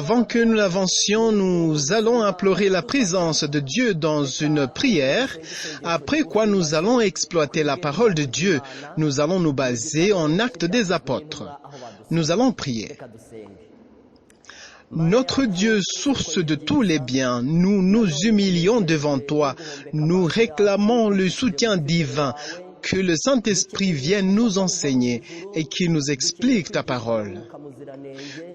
Avant que nous l'avancions, nous allons implorer la présence de Dieu dans une prière, après quoi nous allons exploiter la parole de Dieu. Nous allons nous baser en Actes des Apôtres. Nous allons prier. Notre Dieu, source de tous les biens, nous nous humilions devant toi. Nous réclamons le soutien divin. Que le Saint-Esprit vienne nous enseigner et qu'il nous explique ta parole.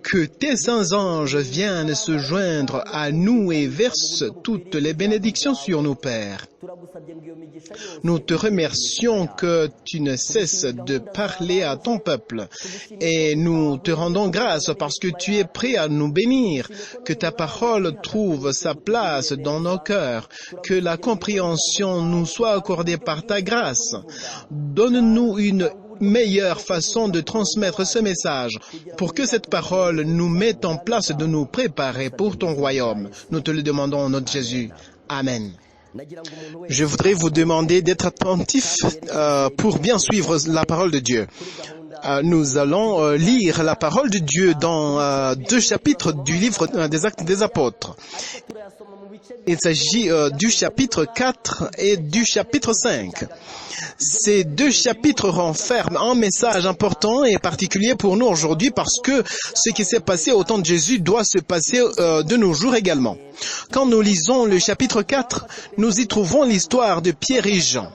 Que tes saints anges viennent se joindre à nous et versent toutes les bénédictions sur nous, Père. Nous te remercions que tu ne cesses de parler à ton peuple et nous te rendons grâce parce que tu es prêt à nous bénir, que ta parole trouve sa place dans nos cœurs, que la compréhension nous soit accordée par ta grâce. Donne-nous une meilleure façon de transmettre ce message pour que cette parole nous mette en place de nous préparer pour ton royaume. Nous te le demandons au nom de Jésus. Amen. Je voudrais vous demander d'être attentifs pour bien suivre la parole de Dieu. Nous allons lire la parole de Dieu dans 2 chapitres du livre des Actes des Apôtres. Il s'agit du chapitre 4 et du chapitre 5. Ces 2 chapitres renferment un message important et particulier pour nous aujourd'hui parce que ce qui s'est passé au temps de Jésus doit se passer de nos jours également. Quand nous lisons le chapitre 4, nous y trouvons l'histoire de Pierre et Jean.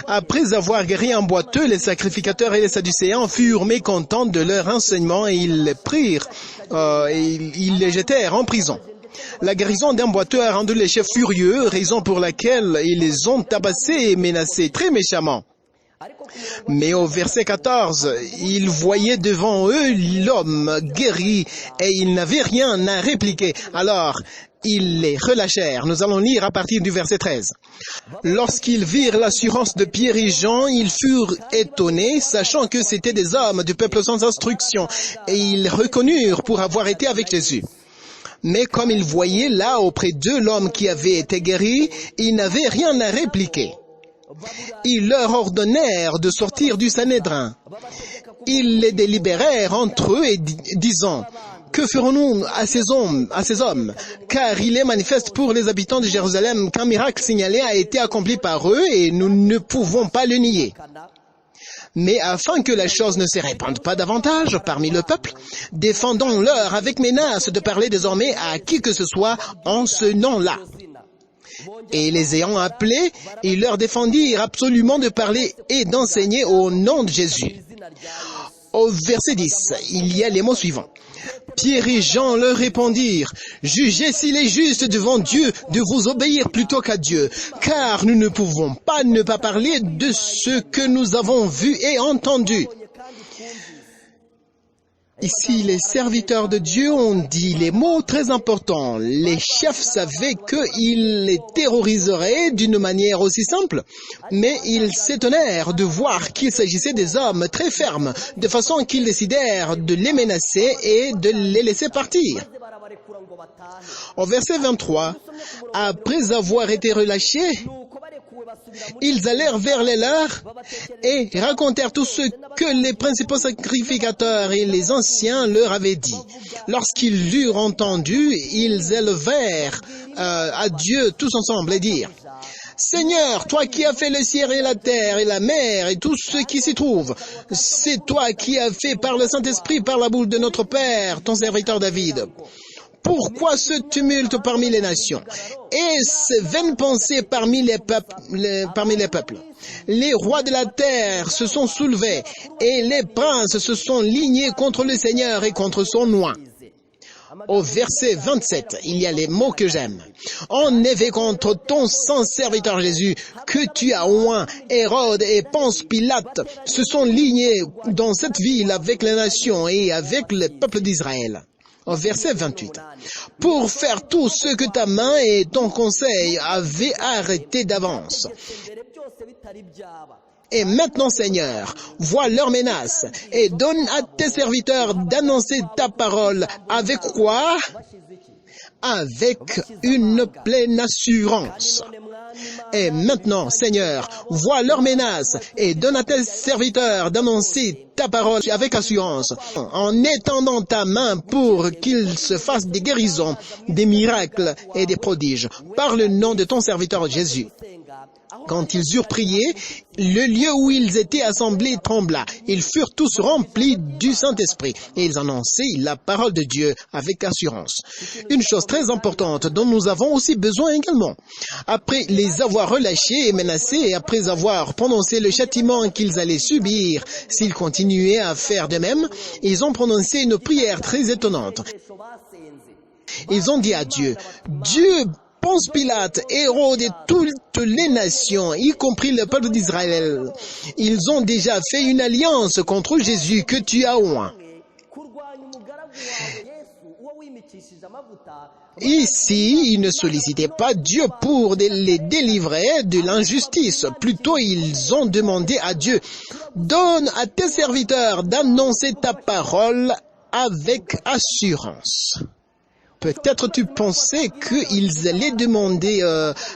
Après avoir guéri un boiteux, les sacrificateurs et les sadducéens furent mécontents de leur enseignement et ils les prirent ils les jetèrent en prison. La guérison d'un boiteux a rendu les chefs furieux, raison pour laquelle ils les ont tabassés et menacés très méchamment. Mais au verset 14, ils voyaient devant eux l'homme guéri et ils n'avaient rien à répliquer. Alors, ils les relâchèrent. Nous allons lire à partir du verset 13. Lorsqu'ils virent l'assurance de Pierre et Jean, ils furent étonnés, sachant que c'étaient des hommes du peuple sans instruction, et ils reconnurent pour avoir été avec Jésus. Mais comme ils voyaient là auprès d'eux l'homme qui avait été guéri, ils n'avaient rien à répliquer. Ils leur ordonnèrent de sortir du Sanhédrin. Ils les délibérèrent entre eux et disant, « Que ferons-nous à ces hommes? Car il est manifeste pour les habitants de Jérusalem qu'un miracle signalé a été accompli par eux et nous ne pouvons pas le nier. » Mais afin que la chose ne se répande pas davantage parmi le peuple, défendons-leur avec menace de parler désormais à qui que ce soit en ce nom-là. Et les ayant appelés, ils leur défendirent absolument de parler et d'enseigner au nom de Jésus. Au verset 10, il y a les mots suivants. Pierre et Jean leur répondirent, « Jugez s'il est juste devant Dieu de vous obéir plutôt qu'à Dieu, car nous ne pouvons pas ne pas parler de ce que nous avons vu et entendu. » Ici, les serviteurs de Dieu ont dit les mots très importants. Les chefs savaient qu'ils les terroriseraient d'une manière aussi simple, mais ils s'étonnèrent de voir qu'il s'agissait des hommes très fermes, de façon qu'ils décidèrent de les menacer et de les laisser partir. Au verset 23, après avoir été relâchés, ils allèrent vers les leurs et racontèrent tout ce que les principaux sacrificateurs et les anciens leur avaient dit. Lorsqu'ils l'eurent entendu, ils élevèrent à Dieu tous ensemble et dirent, « Seigneur, toi qui as fait le ciel et la terre et la mer et tout ce qui s'y trouve, c'est toi qui as fait par le Saint-Esprit, par la bouche de notre Père, ton serviteur David. Pourquoi ce tumulte parmi les nations et ces vaines pensées parmi les peuples? Les rois de la terre se sont soulevés et les princes se sont lignés contre le Seigneur et contre son nom. » Au verset 27, il y a les mots que j'aime. « En effet, contre ton saint serviteur Jésus, que tu as oint, Hérode et Ponce Pilate se sont lignés dans cette ville avec les nations et avec le peuple d'Israël. » Au verset 28, « Pour faire tout ce que ta main et ton conseil avaient arrêté d'avance. Et maintenant, Seigneur, vois leurs menaces et donne à tes serviteurs d'annoncer ta parole. Avec quoi? avec une pleine assurance. Et maintenant, Seigneur, vois leurs menaces et donne à tes serviteurs d'annoncer ta parole avec assurance, en étendant ta main pour qu'ils se fassent des guérisons, des miracles et des prodiges, par le nom de ton serviteur Jésus. Quand ils eurent prié, le lieu où ils étaient assemblés trembla. Ils furent tous remplis du Saint-Esprit et ils annonçaient la parole de Dieu avec assurance. Une chose très importante dont nous avons aussi besoin également. Après les avoir relâchés et menacés et après avoir prononcé le châtiment qu'ils allaient subir s'ils continuaient à faire de même, ils ont prononcé une prière très étonnante. Ils ont dit à Dieu, Dieu, Ponce Pilate, héros de toutes les nations, y compris le peuple d'Israël, ils ont déjà fait une alliance contre Jésus que tu as oint. Ici, ils ne sollicitaient pas Dieu pour les délivrer de l'injustice. Plutôt, ils ont demandé à Dieu, donne à tes serviteurs d'annoncer ta parole avec assurance. Peut-être tu pensais qu'ils allaient demander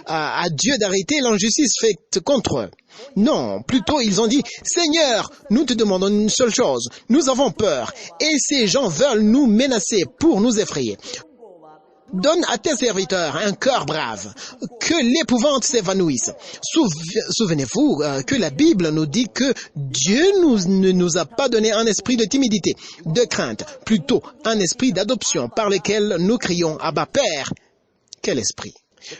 à Dieu d'arrêter l'injustice faite contre eux. Non, plutôt ils ont dit, Seigneur, nous te demandons une seule chose, nous avons peur, et ces gens veulent nous menacer pour nous effrayer. Donne à tes serviteurs un cœur brave, que l'épouvante s'évanouisse. Souvenez-vous que la Bible nous dit que Dieu ne nous a pas donné un esprit de timidité, de crainte, plutôt un esprit d'adoption par lequel nous crions « Abba Père ». Quel esprit!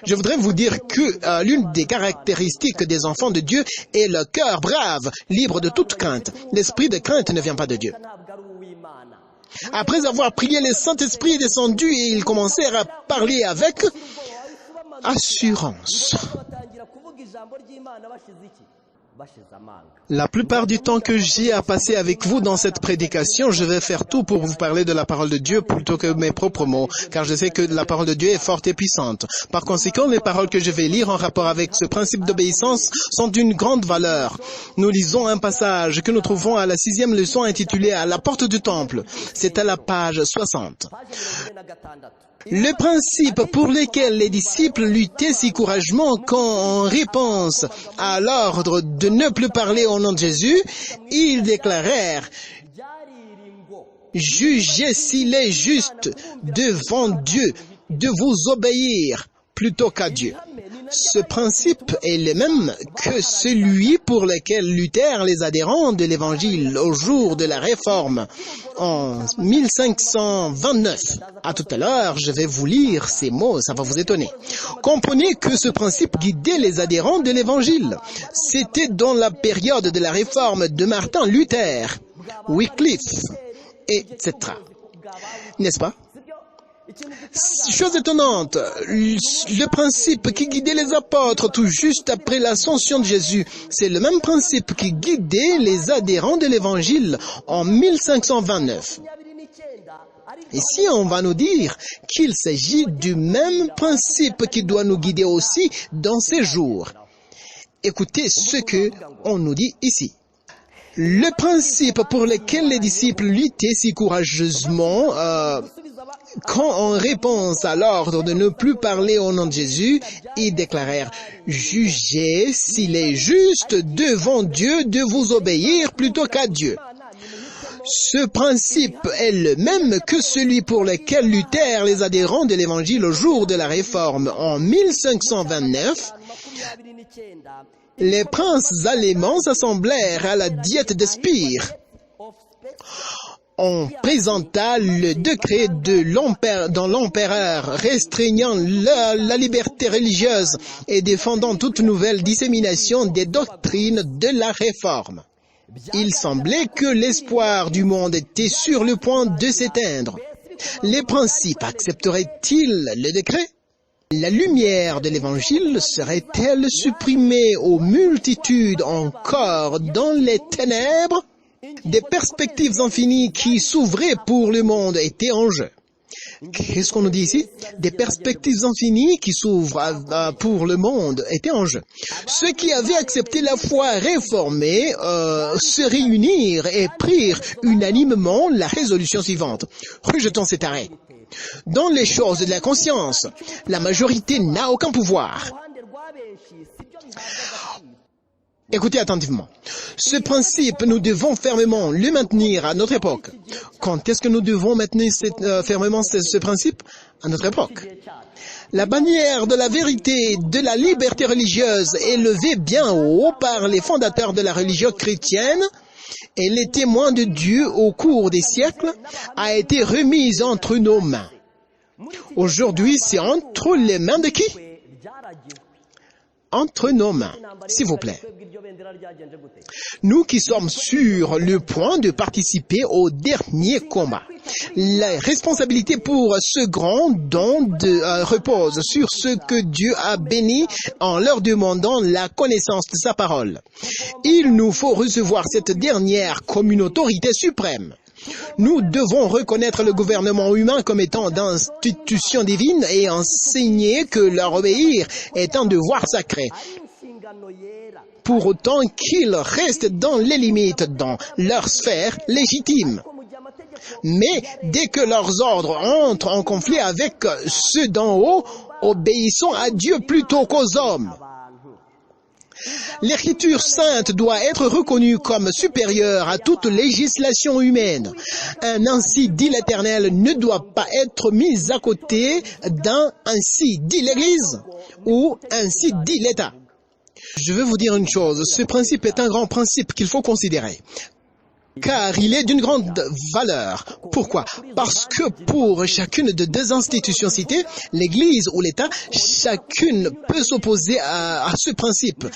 Je voudrais vous dire que l'une des caractéristiques des enfants de Dieu est le cœur brave, libre de toute crainte. L'esprit de crainte ne vient pas de Dieu. Après avoir prié, le Saint-Esprit est descendu et ils commencèrent à parler avec assurance. La plupart du temps que j'ai à passer avec vous dans cette prédication, je vais faire tout pour vous parler de la parole de Dieu plutôt que mes propres mots, car je sais que la parole de Dieu est forte et puissante. Par conséquent, les paroles que je vais lire en rapport avec ce principe d'obéissance sont d'une grande valeur. Nous lisons un passage que nous trouvons à la 6e leçon intitulée « À la porte du temple ». C'est à la page 60. Le principe pour lequel les disciples luttaient si courageusement quand, en réponse à l'ordre de ne plus parler au nom de Jésus, ils déclarèrent « Jugez s'il est juste devant Dieu de vous obéir plutôt qu'à Dieu ». Ce principe est le même que celui pour lequel luttèrent les adhérents de l'Évangile au jour de la Réforme en 1529. À tout à l'heure, je vais vous lire ces mots, ça va vous étonner. Comprenez que ce principe guidait les adhérents de l'Évangile. C'était dans la période de la Réforme de Martin Luther, Wycliffe, etc. N'est-ce pas? Chose étonnante, le principe qui guidait les apôtres tout juste après l'ascension de Jésus, c'est le même principe qui guidait les adhérents de l'Évangile en 1529. Ici, on va nous dire qu'il s'agit du même principe qui doit nous guider aussi dans ces jours. Écoutez ce que on nous dit ici. Le principe pour lequel les disciples luttaient si courageusement quand, en réponse à l'ordre de ne plus parler au nom de Jésus, ils déclarèrent « Jugez s'il est juste devant Dieu de vous obéir plutôt qu'à Dieu ». Ce principe est le même que celui pour lequel luttèrent les adhérents de l'Évangile au jour de la Réforme en 1529. Les princes allemands s'assemblèrent à la diète de Spire. On présenta le décret dans l'empereur restreignant la liberté religieuse et défendant toute nouvelle dissémination des doctrines de la Réforme. Il semblait que l'espoir du monde était sur le point de s'éteindre. Les principes accepteraient-ils le décret? La lumière de l'Évangile serait-elle supprimée aux multitudes encore dans les ténèbres? Des perspectives infinies qui s'ouvraient pour le monde étaient en jeu. Qu'est-ce qu'on nous dit ici? Des perspectives infinies qui s'ouvrent pour le monde étaient en jeu. Ceux qui avaient accepté la foi réformée se réunirent et prirent unanimement la résolution suivante. Rejetons cet arrêt. Dans les choses de la conscience, la majorité n'a aucun pouvoir. Écoutez attentivement. Ce principe, nous devons fermement le maintenir à notre époque. Quand est-ce que nous devons maintenir fermement ce principe? À notre époque. La bannière de la vérité, de la liberté religieuse, élevée bien haut par les fondateurs de la religion chrétienne et les témoins de Dieu au cours des siècles, a été remise entre nos mains. Aujourd'hui, c'est entre les mains de qui? Entre nos mains, s'il vous plaît. Nous qui sommes sur le point de participer au dernier combat. La responsabilité pour ce grand don repose sur ceux que Dieu a bénis en leur demandant la connaissance de sa parole. Il nous faut recevoir cette dernière comme une autorité suprême. Nous devons reconnaître le gouvernement humain comme étant d'institution divine et enseigner que leur obéir est un devoir sacré. Pour autant qu'ils restent dans les limites, dans leur sphère légitime. Mais dès que leurs ordres entrent en conflit avec ceux d'en haut, obéissons à Dieu plutôt qu'aux hommes. L'Écriture sainte doit être reconnue comme supérieure à toute législation humaine. Un ainsi dit l'Éternel ne doit pas être mis à côté d'un ainsi dit l'Église ou ainsi dit l'État. Je veux vous dire une chose, ce principe est un grand principe qu'il faut considérer. Car il est d'une grande valeur. Pourquoi? Parce que pour chacune de deux institutions citées, l'Église ou l'État, chacune peut s'opposer à ce principe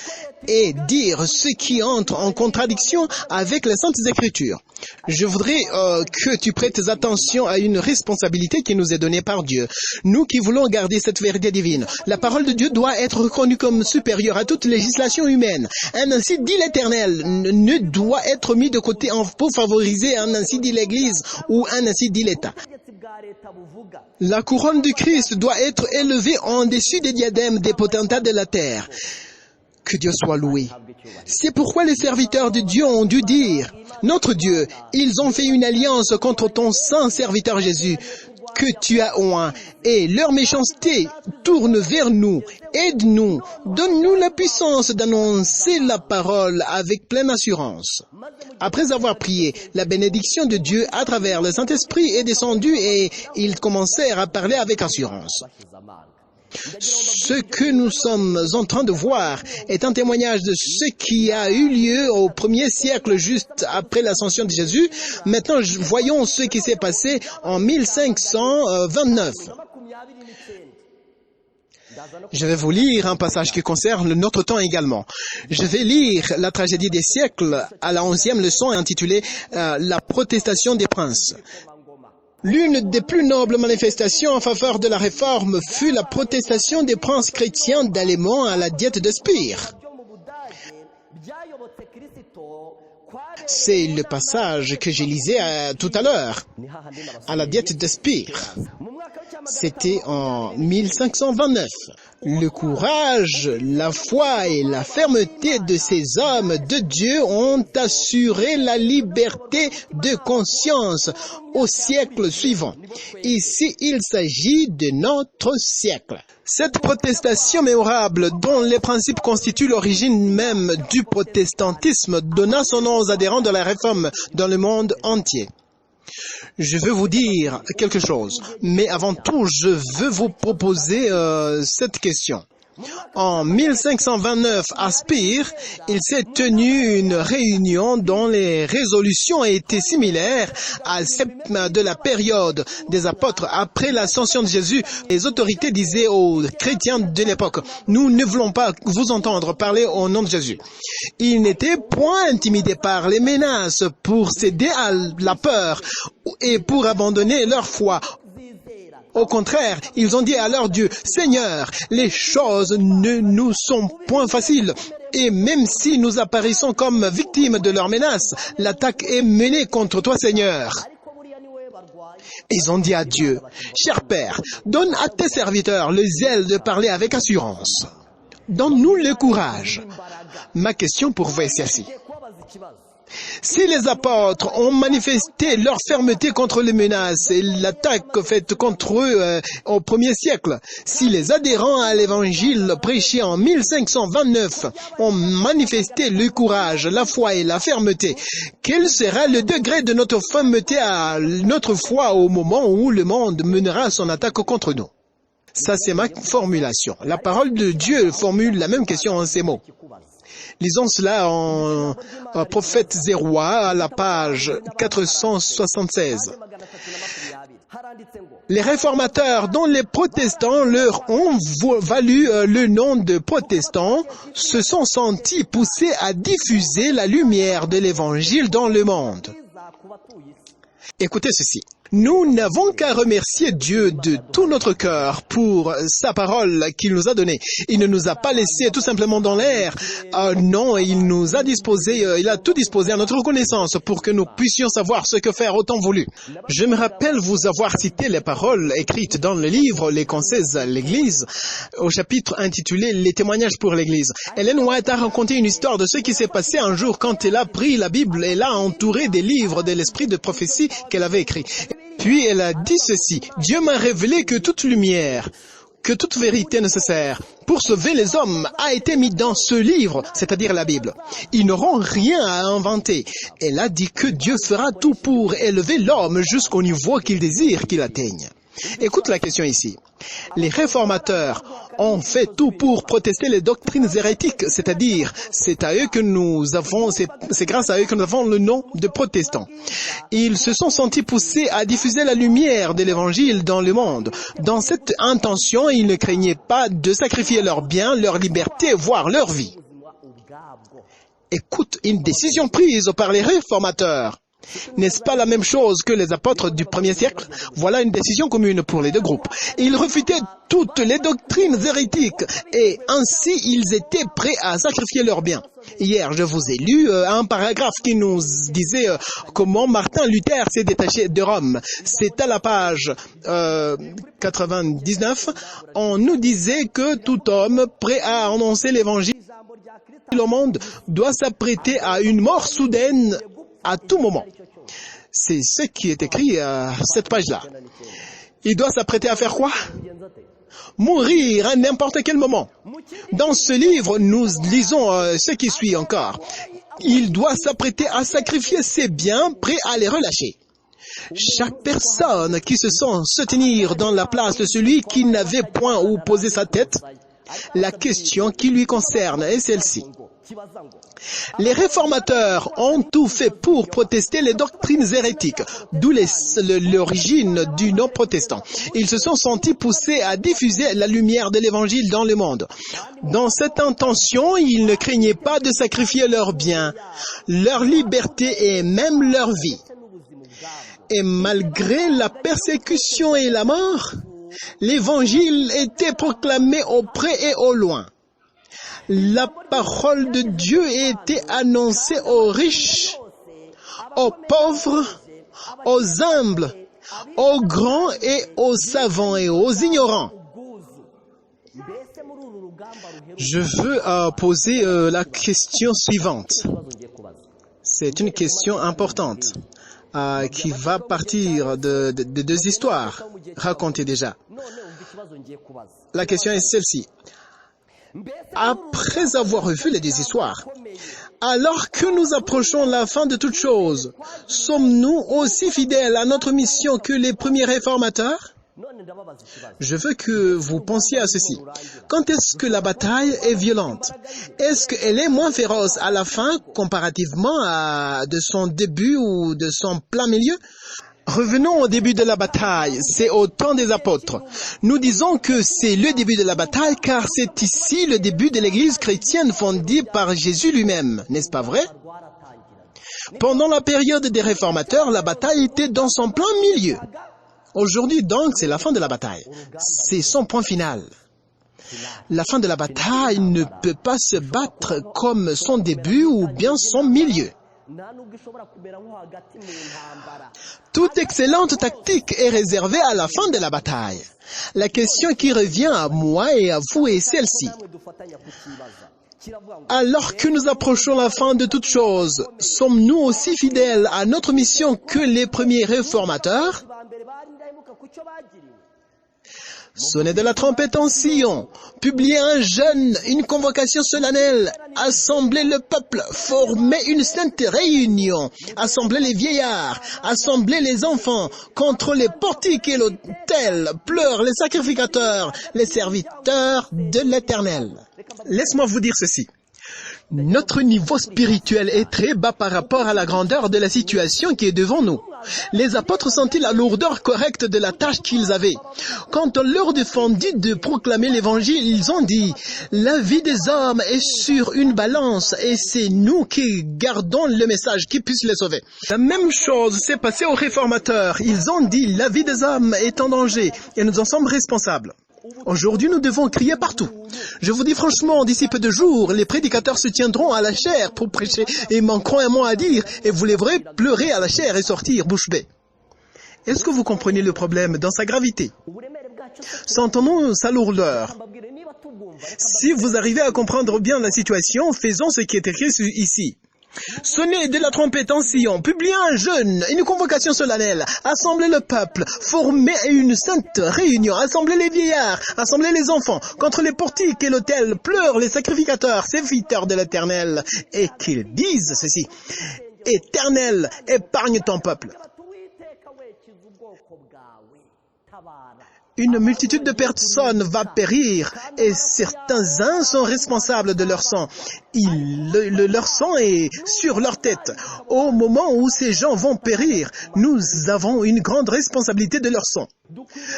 et dire ce qui entre en contradiction avec les Saintes Écritures. Je voudrais que tu prêtes attention à une responsabilité qui nous est donnée par Dieu. Nous qui voulons garder cette vérité divine, la parole de Dieu doit être reconnue comme supérieure à toute législation humaine. Un ainsi dit l'Éternel ne doit être mis de côté pour favoriser un ainsi dit l'Église ou un ainsi dit l'État. La couronne du Christ doit être élevée en dessus des diadèmes des potentats de la terre. Que Dieu soit loué. C'est pourquoi les serviteurs de Dieu ont dû dire, « Notre Dieu, ils ont fait une alliance contre ton saint serviteur Jésus, que tu as oint, et leur méchanceté tourne vers nous. Aide-nous, donne-nous la puissance d'annoncer la parole avec pleine assurance. » Après avoir prié, la bénédiction de Dieu à travers le Saint-Esprit est descendue et ils commencèrent à parler avec assurance. Ce que nous sommes en train de voir est un témoignage de ce qui a eu lieu au 1er siècle juste après l'ascension de Jésus. Maintenant, voyons ce qui s'est passé en 1529. Je vais vous lire un passage qui concerne notre temps également. Je vais lire la tragédie des siècles à la 11e leçon intitulée « La protestation des princes ». L'une des plus nobles manifestations en faveur de la réforme fut la protestation des princes chrétiens d'Alémon à la diète de Spire. C'est le passage que je lisais tout à l'heure, à la diète de Spire. C'était en 1529. Le courage, la foi et la fermeté de ces hommes de Dieu ont assuré la liberté de conscience au siècle suivant. Ici, il s'agit de notre siècle. Cette protestation mémorable, dont les principes constituent l'origine même du protestantisme, donna son nom aux adhérents de la Réforme dans le monde entier. Je veux vous dire quelque chose, mais avant tout, je veux vous proposer cette question. En 1529, à Spire, il s'est tenu une réunion dont les résolutions étaient similaires à celles de la période des apôtres. Après l'ascension de Jésus, les autorités disaient aux chrétiens de l'époque, « Nous ne voulons pas vous entendre parler au nom de Jésus. » Ils n'étaient point intimidés par les menaces pour céder à la peur et pour abandonner leur foi. Au contraire, ils ont dit à leur Dieu, « Seigneur, les choses ne nous sont point faciles. Et même si nous apparaissons comme victimes de leurs menaces, l'attaque est menée contre toi, Seigneur. » Ils ont dit à Dieu, « Cher Père, donne à tes serviteurs le zèle de parler avec assurance. Donne-nous le courage. » Ma question pour vous est celle-ci. Si les apôtres ont manifesté leur fermeté contre les menaces et l'attaque faite contre eux au 1er siècle, si les adhérents à l'évangile prêché en 1529 ont manifesté le courage, la foi et la fermeté, quel sera le degré de notre fermeté à notre foi au moment où le monde mènera son attaque contre nous? Ça, c'est ma formulation. La parole de Dieu formule la même question en ces mots. Lisons cela en Prophète Zérois à la page 476. Les réformateurs dont les protestants leur ont valu le nom de protestants se sont sentis poussés à diffuser la lumière de l'évangile dans le monde. Écoutez ceci. Nous n'avons qu'à remercier Dieu de tout notre cœur pour sa parole qu'il nous a donnée. Il ne nous a pas laissés tout simplement dans l'air. Non, il nous a disposé, il a tout disposé à notre connaissance pour que nous puissions savoir ce que faire au temps voulu. Je me rappelle vous avoir cité les paroles écrites dans le livre Les conseils à l'Église, au chapitre intitulé Les témoignages pour l'Église. Ellen White a raconté une histoire de ce qui s'est passé un jour quand elle a pris la Bible et l'a entourée des livres de l'esprit de prophétie qu'elle avait écrit. Puis elle a dit ceci: Dieu m'a révélé que toute lumière, que toute vérité nécessaire pour sauver les hommes a été mise dans ce livre, c'est-à-dire la Bible. Ils n'auront rien à inventer. Elle a dit que Dieu fera tout pour élever l'homme jusqu'au niveau qu'il désire qu'il atteigne. Écoute la question ici. Les réformateurs ont fait tout pour protester les doctrines hérétiques, c'est-à-dire c'est grâce à eux que nous avons le nom de protestants. Ils se sont sentis poussés à diffuser la lumière de l'évangile dans le monde. Dans cette intention, ils ne craignaient pas de sacrifier leurs biens, leur liberté, voire leur vie. Écoute, une décision prise par les réformateurs. N'est-ce pas la même chose que les apôtres du 1er siècle? Voilà une décision commune pour les deux groupes. Ils refutaient toutes les doctrines hérétiques et ainsi ils étaient prêts à sacrifier leurs biens. Hier, je vous ai lu un paragraphe qui nous disait comment Martin Luther s'est détaché de Rome. C'est à la page 99. On nous disait que tout homme prêt à annoncer l'évangile au monde doit s'apprêter à une mort soudaine à tout moment. C'est ce qui est écrit à cette page-là. Il doit s'apprêter à faire quoi? Mourir à n'importe quel moment. Dans ce livre, nous lisons ce qui suit encore. Il doit s'apprêter à sacrifier ses biens, prêt à les relâcher. Chaque personne qui se sent se tenir dans la place de celui qui n'avait point où poser sa tête, la question qui lui concerne est celle-ci. Les réformateurs ont tout fait pour protester les doctrines hérétiques, d'où l'origine du nom protestant. Ils se sont sentis poussés à diffuser la lumière de l'évangile dans le monde. Dans cette intention, ils ne craignaient pas de sacrifier leurs biens, leur liberté et même leur vie. Et malgré la persécution et la mort, l'évangile était proclamé au près et au loin. La parole de Dieu était annoncée aux riches, aux pauvres, aux humbles, aux grands et aux savants et aux ignorants. Je veux poser la question suivante. C'est une question importante qui va partir de deux histoires racontées déjà. La question est celle-ci. Après avoir revu les deux histoires, alors que nous approchons la fin de toute chose, sommes-nous aussi fidèles à notre mission que les premiers réformateurs? Je veux que vous pensiez à ceci. Quand est-ce que la bataille est violente? Est-ce qu'elle est moins féroce à la fin comparativement de son début ou de son plein milieu? Revenons au début de la bataille, c'est au temps des apôtres. Nous disons que c'est le début de la bataille car c'est ici le début de l'Église chrétienne fondée par Jésus lui-même, n'est-ce pas vrai? Pendant la période des réformateurs, la bataille était dans son plein milieu. Aujourd'hui donc, c'est la fin de la bataille. C'est son point final. La fin de la bataille ne peut pas se battre comme son début ou bien son milieu. Toute excellente tactique est réservée à la fin de la bataille. La question qui revient à moi et à vous est celle-ci. Alors que nous approchons la fin de toutes choses, sommes-nous aussi fidèles à notre mission que les premiers réformateurs? Sonnez de la trompette en Sion, publiez un jeûne, une convocation solennelle, assemblez le peuple, formez une sainte réunion, assemblez les vieillards, assemblez les enfants, contre les portiques et l'autel, pleurent les sacrificateurs, les serviteurs de l'Éternel. Laisse-moi vous dire ceci. Notre niveau spirituel est très bas par rapport à la grandeur de la situation qui est devant nous. Les apôtres sentaient la lourdeur correcte de la tâche qu'ils avaient. Quand on leur défendit de proclamer l'évangile, ils ont dit « La vie des hommes est sur une balance et c'est nous qui gardons le message qui puisse les sauver. » La même chose s'est passée aux réformateurs. Ils ont dit « La vie des hommes est en danger et nous en sommes responsables. » Aujourd'hui, nous devons crier partout. Je vous dis franchement, d'ici peu de jours, les prédicateurs se tiendront à la chair pour prêcher et manqueront un mot à dire et vous les verrez pleurer à la chair et sortir bouche bée. Est-ce que vous comprenez le problème dans sa gravité? Sentons-nous sa lourdeur. Si vous arrivez à comprendre bien la situation, faisons ce qui est écrit ici. Sonnez de la trompette en Sion, publiez un jeûne, une convocation solennelle, assemblez le peuple, formez une sainte réunion, assemblez les vieillards, assemblez les enfants, contre les portiques et l'autel, pleurent les sacrificateurs, serviteurs de l'Éternel, et qu'ils disent ceci, Éternel, épargne ton peuple. Une multitude de personnes va périr et certains sont responsables de leur sang. Leur sang est sur leur tête. Au moment où ces gens vont périr, nous avons une grande responsabilité de leur sang.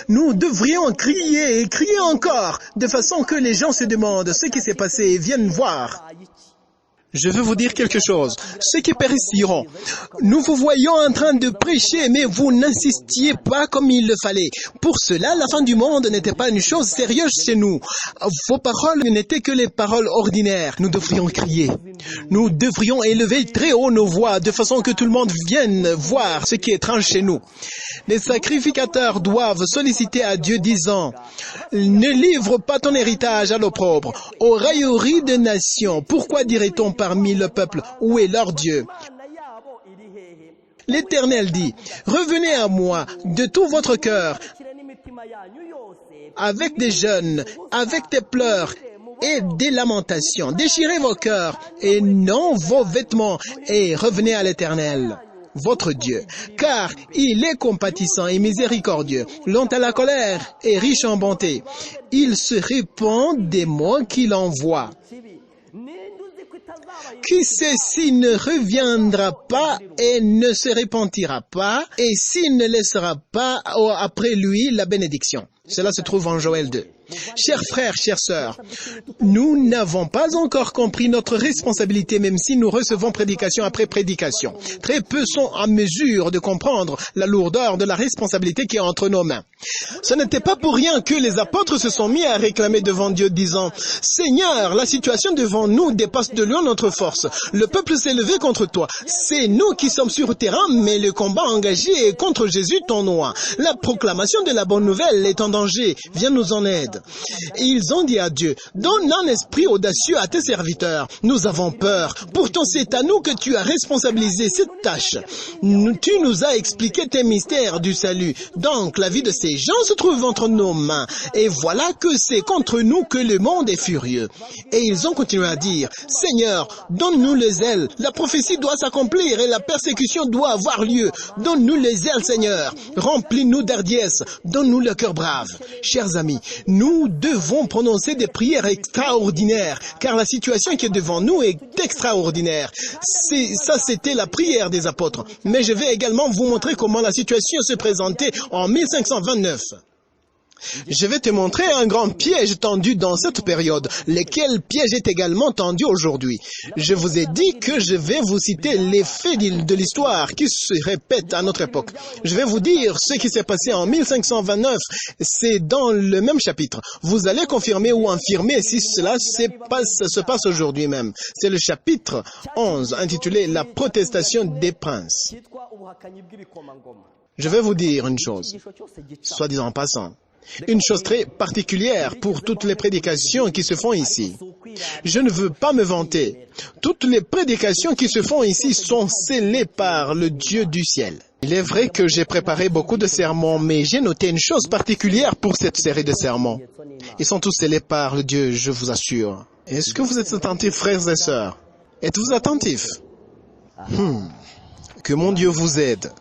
Nous devrions crier et crier encore, de façon que les gens se demandent ce qui s'est passé et viennent voir. Je veux vous dire quelque chose. Ceux qui périsseront, nous vous voyons en train de prêcher, mais vous n'insistiez pas comme il le fallait. Pour cela, la fin du monde n'était pas une chose sérieuse chez nous. Vos paroles n'étaient que les paroles ordinaires. Nous devrions crier. Nous devrions élever très haut nos voix, de façon que tout le monde vienne voir ce qui est étrange chez nous. Les sacrificateurs doivent solliciter à Dieu disant, « Ne livre pas ton héritage à l'opprobre, aux railleries des nations. Pourquoi dirait-on parmi le peuple, où est leur Dieu ?» L'Éternel dit, « Revenez à moi de tout votre cœur, avec des jeûnes, avec des pleurs et des lamentations. Déchirez vos cœurs et non vos vêtements et revenez à l'Éternel, votre Dieu, car il est compatissant et miséricordieux, lent à la colère et riche en bonté. Il se répand des mots qu'il envoie. Qui sait s'il ne reviendra pas et ne se repentira pas, et s'il ne laissera pas après lui la bénédiction. » Cela se trouve en Joël 2. Chers frères, chères sœurs, nous n'avons pas encore compris notre responsabilité même si nous recevons prédication après prédication. Très peu sont en mesure de comprendre la lourdeur de la responsabilité qui est entre nos mains. Ce n'était pas pour rien que les apôtres se sont mis à réclamer devant Dieu disant « Seigneur, la situation devant nous dépasse de loin notre force. Le peuple s'est levé contre toi. C'est nous qui sommes sur le terrain, mais le combat engagé est contre Jésus ton nom. La proclamation de la bonne nouvelle est en danger. Viens nous en aide. » Et ils ont dit à Dieu, « Donne un esprit audacieux à tes serviteurs. Nous avons peur. Pourtant, c'est à nous que tu as responsabilisé cette tâche. Tu nous as expliqué tes mystères du salut. Donc, la vie de ces gens se trouve entre nos mains. Et voilà que c'est contre nous que le monde est furieux. » Et ils ont continué à dire, « Seigneur, donne-nous les ailes. La prophétie doit s'accomplir et la persécution doit avoir lieu. Donne-nous les ailes, Seigneur. Remplis-nous d'hardiesse. Donne-nous le cœur brave. » Chers amis, nous devons prononcer des prières extraordinaires, car la situation qui est devant nous est extraordinaire. Ça, c'était la prière des apôtres. Mais je vais également vous montrer comment la situation se présentait en 1529. Je vais te montrer un grand piège tendu dans cette période, lequel piège est également tendu aujourd'hui. Je vous ai dit que je vais vous citer les faits de l'histoire qui se répètent à notre époque. Je vais vous dire ce qui s'est passé en 1529, c'est dans le même chapitre. Vous allez confirmer ou infirmer si cela se passe aujourd'hui même. C'est le chapitre 11, intitulé « La protestation des princes ». Je vais vous dire une chose, soit disant en passant. Une chose très particulière pour toutes les prédications qui se font ici. Je ne veux pas me vanter. Toutes les prédications qui se font ici sont scellées par le Dieu du ciel. Il est vrai que j'ai préparé beaucoup de sermons, mais j'ai noté une chose particulière pour cette série de sermons. Ils sont tous scellés par le Dieu, je vous assure. Est-ce que vous êtes attentifs, frères et sœurs? Êtes-vous attentifs? Que mon Dieu vous aide.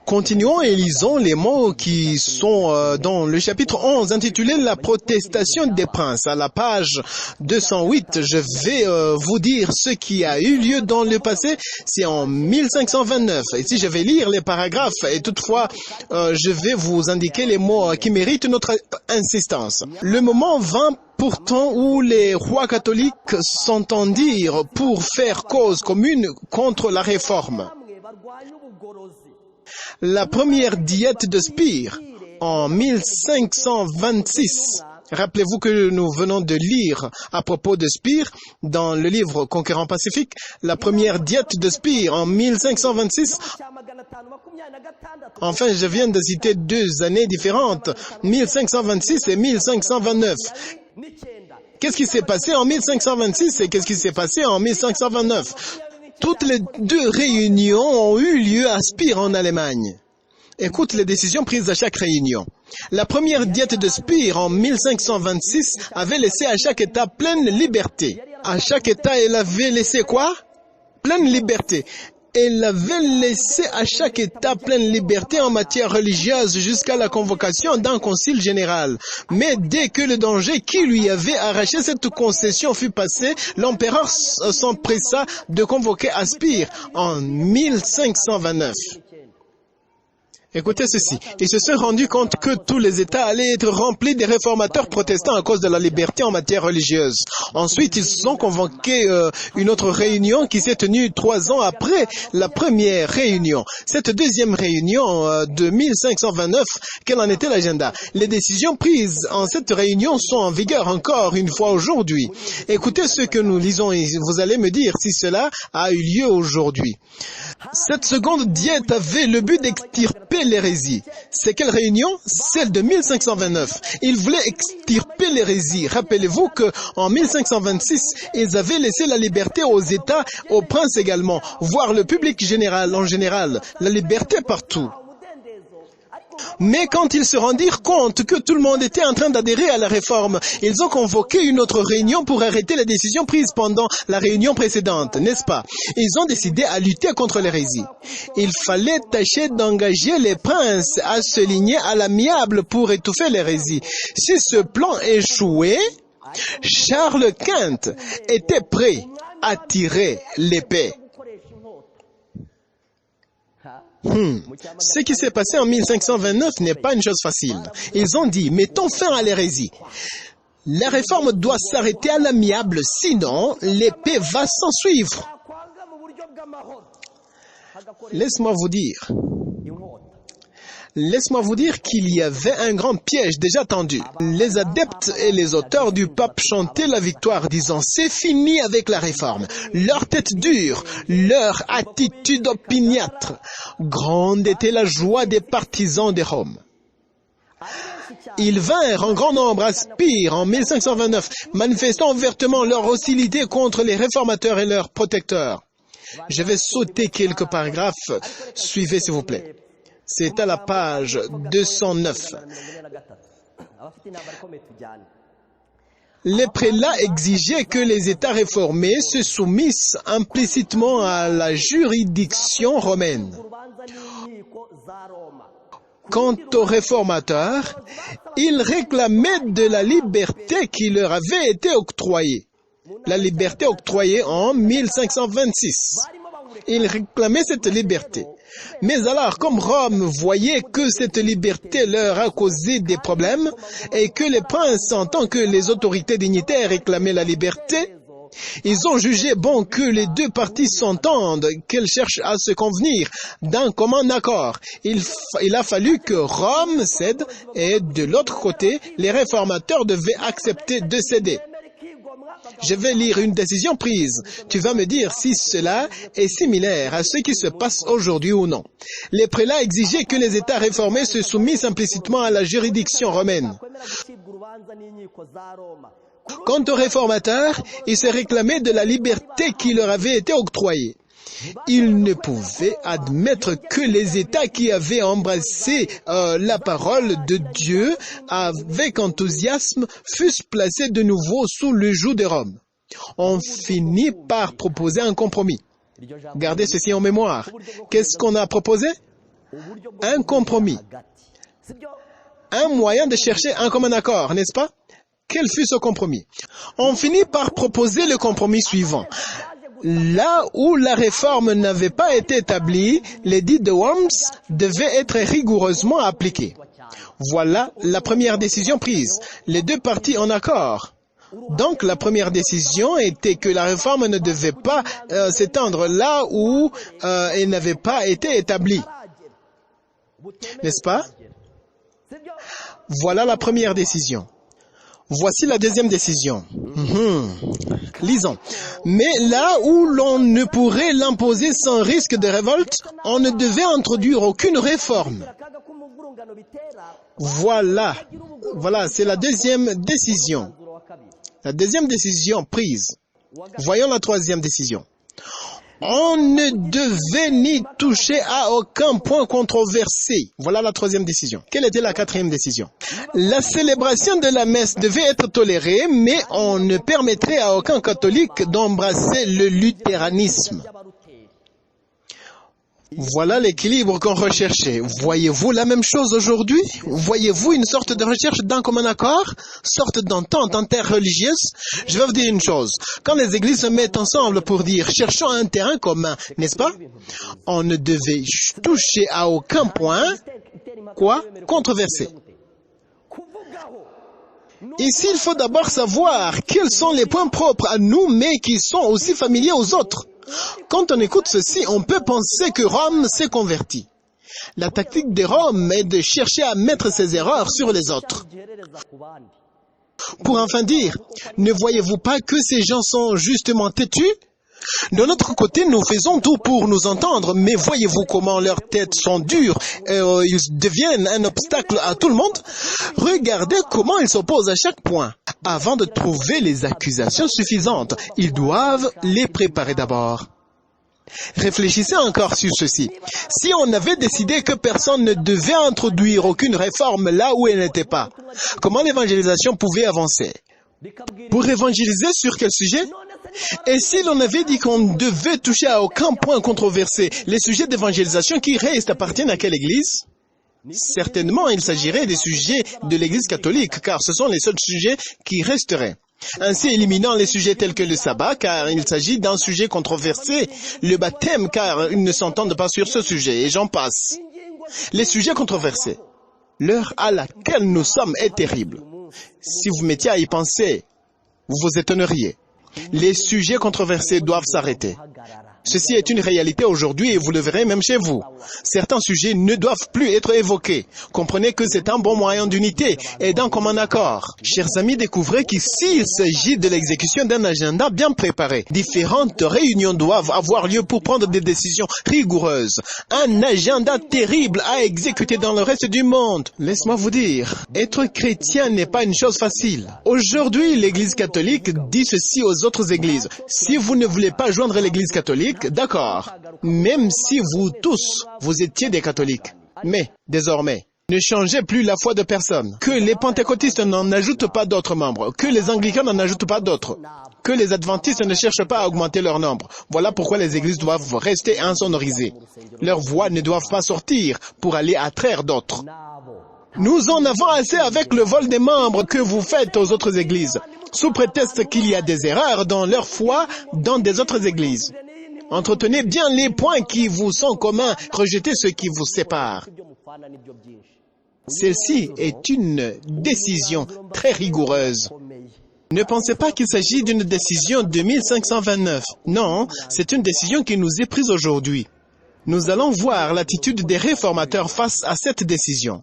Continuons et lisons les mots qui sont dans le chapitre 11 intitulé « La protestation des princes ». À la page 208, je vais vous dire ce qui a eu lieu dans le passé. C'est en 1529. Ici, je vais lire les paragraphes et toutefois, je vais vous indiquer les mots qui méritent notre insistance. Le moment vint pourtant où les rois catholiques s'entendirent pour faire cause commune contre la réforme. La première diète de Spire, en 1526. Rappelez-vous que nous venons de lire à propos de Spire dans le livre Conquérant Pacifique, la première diète de Spire en 1526. Enfin, je viens de citer deux années différentes, 1526 et 1529. Qu'est-ce qui s'est passé en 1526 et qu'est-ce qui s'est passé en 1529? Toutes les deux réunions ont eu lieu à Spire en Allemagne. Écoute les décisions prises à chaque réunion. La première diète de Spire en 1526 avait laissé à chaque État pleine liberté. À chaque État, elle avait laissé quoi? Pleine liberté. Elle avait laissé à chaque État pleine liberté en matière religieuse jusqu'à la convocation d'un concile général. Mais dès que le danger qui lui avait arraché cette concession fut passé, l'empereur s'empressa de convoquer à Spire en 1529. Écoutez ceci, ils se sont rendus compte que tous les États allaient être remplis des réformateurs protestants à cause de la liberté en matière religieuse. Ensuite, ils ont convoqué une autre réunion qui s'est tenue 3 ans après la première réunion. Cette deuxième réunion de 1529, quel en était l'agenda? Les décisions prises en cette réunion sont en vigueur encore une fois aujourd'hui. Écoutez ce que nous lisons et vous allez me dire si cela a eu lieu aujourd'hui. Cette seconde diète avait le but d'extirper l'hérésie. C'est quelle réunion? Celle de 1529. Ils voulaient extirper l'hérésie. Rappelez-vous qu'en 1526, ils avaient laissé la liberté aux États, aux princes également, voire le public général en général, la liberté partout. Mais quand ils se rendirent compte que tout le monde était en train d'adhérer à la réforme, ils ont convoqué une autre réunion pour arrêter les décisions prises pendant la réunion précédente, n'est-ce pas? Ils ont décidé à lutter contre l'hérésie. Il fallait tâcher d'engager les princes à se ligner à l'amiable pour étouffer l'hérésie. Si ce plan échouait, Charles Quint était prêt à tirer l'épée. Ce qui s'est passé en 1529 n'est pas une chose facile. Ils ont dit, mettons fin à l'hérésie. La réforme doit s'arrêter à l'amiable, sinon l'épée va s'en suivre. Laisse-moi vous dire qu'il y avait un grand piège déjà tendu. Les adeptes et les auteurs du pape chantaient la victoire, disant « C'est fini avec la réforme ». Leur tête dure, leur attitude opiniâtre. Grande était la joie des partisans de Rome. Ils vinrent en grand nombre à Spire en 1529, manifestant ouvertement leur hostilité contre les réformateurs et leurs protecteurs. Je vais sauter quelques paragraphes. Suivez s'il vous plaît. C'est à la page 209. Les prélats exigeaient que les États réformés se soumissent implicitement à la juridiction romaine. Quant aux réformateurs, ils réclamaient de la liberté qui leur avait été octroyée. La liberté octroyée en 1526. Ils réclamaient cette liberté. Mais alors, comme Rome voyait que cette liberté leur a causé des problèmes et que les princes, en tant que les autorités dignitaires, réclamaient la liberté, ils ont jugé bon que les deux parties s'entendent, qu'elles cherchent à se convenir d'un commun accord. Il a fallu que Rome cède et de l'autre côté, les réformateurs devaient accepter de céder. Je vais lire une décision prise. Tu vas me dire si cela est similaire à ce qui se passe aujourd'hui ou non. Les prélats exigeaient que les États réformés se soumettent implicitement à la juridiction romaine. Quant aux réformateurs, ils se réclamaient de la liberté qui leur avait été octroyée. Ils ne pouvaient admettre que les États qui avaient embrassé la parole de Dieu avec enthousiasme fussent placés de nouveau sous le joug de Rome. On finit par proposer un compromis. Gardez ceci en mémoire. Qu'est-ce qu'on a proposé? Un compromis. Un moyen de chercher un commun accord, n'est-ce pas? Quel fut ce compromis? On finit par proposer le compromis suivant. Là où la réforme n'avait pas été établie, l'édit de Worms devait être rigoureusement appliqué. Voilà la première décision prise. Les deux parties en accord. Donc la première décision était que la réforme ne devait pas s'étendre là où elle n'avait pas été établie. N'est-ce pas? Voilà la première décision. Voici la deuxième décision. Lisons. Mais là où l'on ne pourrait l'imposer sans risque de révolte, on ne devait introduire aucune réforme. Voilà, c'est la deuxième décision. La deuxième décision prise. Voyons la troisième décision. On ne devait ni toucher à aucun point controversé. Voilà la troisième décision. Quelle était la quatrième décision? La célébration de la messe devait être tolérée, mais on ne permettrait à aucun catholique d'embrasser le luthéranisme. Voilà l'équilibre qu'on recherchait. Voyez-vous la même chose aujourd'hui? Voyez-vous une sorte de recherche d'un commun accord? Sorte d'entente interreligieuse? Je vais vous dire une chose. Quand les églises se mettent ensemble pour dire « cherchons un terrain commun », n'est-ce pas? On ne devait toucher à aucun point, controversé. Ici, il faut d'abord savoir quels sont les points propres à nous, mais qui sont aussi familiers aux autres. Quand on écoute ceci, on peut penser que Rome s'est converti. La tactique de Rome est de chercher à mettre ses erreurs sur les autres. Pour enfin dire, ne voyez-vous pas que ces gens sont justement têtus? De notre côté, nous faisons tout pour nous entendre, mais voyez-vous comment leurs têtes sont dures et ils deviennent un obstacle à tout le monde? Regardez comment ils s'opposent à chaque point. Avant de trouver les accusations suffisantes, ils doivent les préparer d'abord. Réfléchissez encore sur ceci. Si on avait décidé que personne ne devait introduire aucune réforme là où elle n'était pas, comment l'évangélisation pouvait avancer? Pour évangéliser sur quel sujet? Et si l'on avait dit qu'on ne devait toucher à aucun point controversé, les sujets d'évangélisation qui restent appartiennent à quelle église? Certainement, il s'agirait des sujets de l'église catholique, car ce sont les seuls sujets qui resteraient. Ainsi, éliminant les sujets tels que le sabbat, car il s'agit d'un sujet controversé, le baptême, car ils ne s'entendent pas sur ce sujet, et j'en passe. Les sujets controversés. L'heure à laquelle nous sommes est terrible. Si vous mettiez à y penser, vous vous étonneriez. Les sujets controversés doivent s'arrêter. Ceci est une réalité aujourd'hui et vous le verrez même chez vous. Certains sujets ne doivent plus être évoqués. Comprenez que c'est un bon moyen d'unité et d'un commun accord. Chers amis, découvrez qu'ici il s'agit de l'exécution d'un agenda bien préparé. Différentes réunions doivent avoir lieu pour prendre des décisions rigoureuses. Un agenda terrible à exécuter dans le reste du monde. Laisse-moi vous dire, être chrétien n'est pas une chose facile. Aujourd'hui, l'Église catholique dit ceci aux autres églises. Si vous ne voulez pas joindre l'Église catholique, d'accord, même si vous tous, vous étiez des catholiques. Mais, désormais, ne changez plus la foi de personne. Que les pentecôtistes n'en ajoutent pas d'autres membres. Que les anglicans n'en ajoutent pas d'autres. Que les adventistes ne cherchent pas à augmenter leur nombre. Voilà pourquoi les églises doivent rester insonorisées. Leurs voix ne doivent pas sortir pour aller attraire d'autres. Nous en avons assez avec le vol des membres que vous faites aux autres églises, sous prétexte qu'il y a des erreurs dans leur foi dans des autres églises. Entretenez bien les points qui vous sont communs, rejetez ceux qui vous séparent. Celle-ci est une décision très rigoureuse. Ne pensez pas qu'il s'agit d'une décision de 1529. Non, c'est une décision qui nous est prise aujourd'hui. Nous allons voir l'attitude des réformateurs face à cette décision.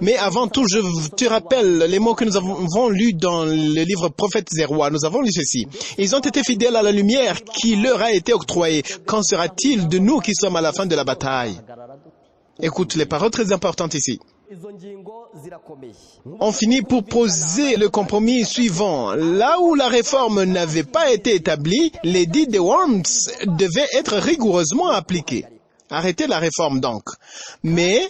Mais avant tout, je te rappelle les mots que nous avons lus dans le livre Prophètes et Rois. Nous avons lu ceci. Ils ont été fidèles à la lumière qui leur a été octroyée. Qu'en sera-t-il de nous qui sommes à la fin de la bataille? Écoute les paroles très importantes ici. On finit pour poser le compromis suivant. Là où la réforme n'avait pas été établie, l'édit de Worms devait être rigoureusement appliqué. Arrêtez la réforme donc. Mais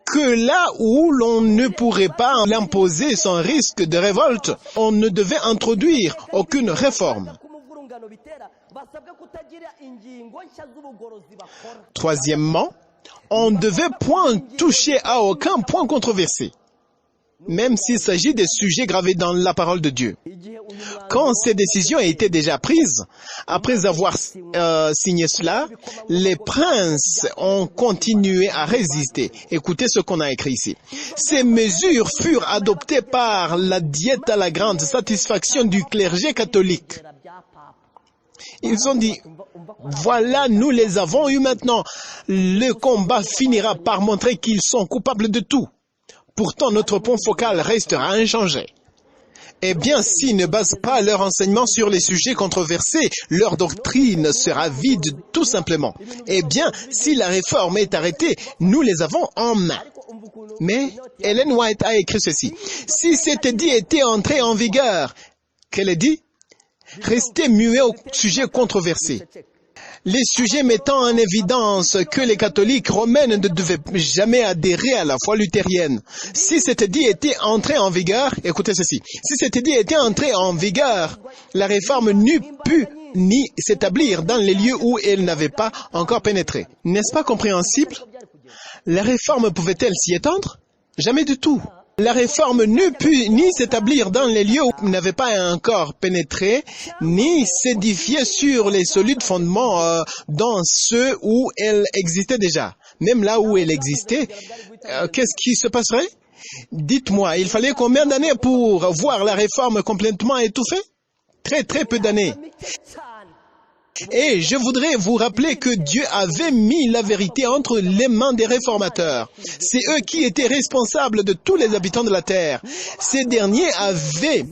que là où l'on ne pourrait pas l'imposer sans risque de révolte, on ne devait introduire aucune réforme. Troisièmement, on ne devait point toucher à aucun point controversé, même s'il s'agit des sujets gravés dans la parole de Dieu. Quand ces décisions étaient déjà prises, après avoir signé cela, les princes ont continué à résister. Écoutez ce qu'on a écrit ici. Ces mesures furent adoptées par la diète à la grande satisfaction du clergé catholique. Ils ont dit, voilà, nous les avons eus maintenant. Le combat finira par montrer qu'ils sont coupables de tout. Pourtant, notre point focal restera inchangé. Eh bien, s'ils ne basent pas leur enseignement sur les sujets controversés, leur doctrine sera vide, tout simplement. Eh bien, si la réforme est arrêtée, nous les avons en main. Mais Ellen White a écrit ceci. Si cet édit était entré en vigueur, qu'elle a dit? Restez muets au sujet controversé. Les sujets mettant en évidence que les catholiques romains ne devaient jamais adhérer à la foi luthérienne. Si cet édit était entré en vigueur, écoutez ceci, si cet édit était entré en vigueur, la réforme n'eût pu ni s'établir dans les lieux où elle n'avait pas encore pénétré. N'est-ce pas compréhensible? La réforme pouvait-elle s'y étendre? Jamais du tout. La réforme n'eût pu ni s'établir dans les lieux où elle n'avait pas encore pénétré, ni s'édifier sur les solides fondements dans ceux où elle existait déjà. Même là où elle existait, qu'est-ce qui se passerait? Dites-moi, il fallait combien d'années pour voir la réforme complètement étouffée? Très peu d'années. Et je voudrais vous rappeler que Dieu avait mis la vérité entre les mains des réformateurs. C'est eux qui étaient responsables de tous les habitants de la terre. Ces derniers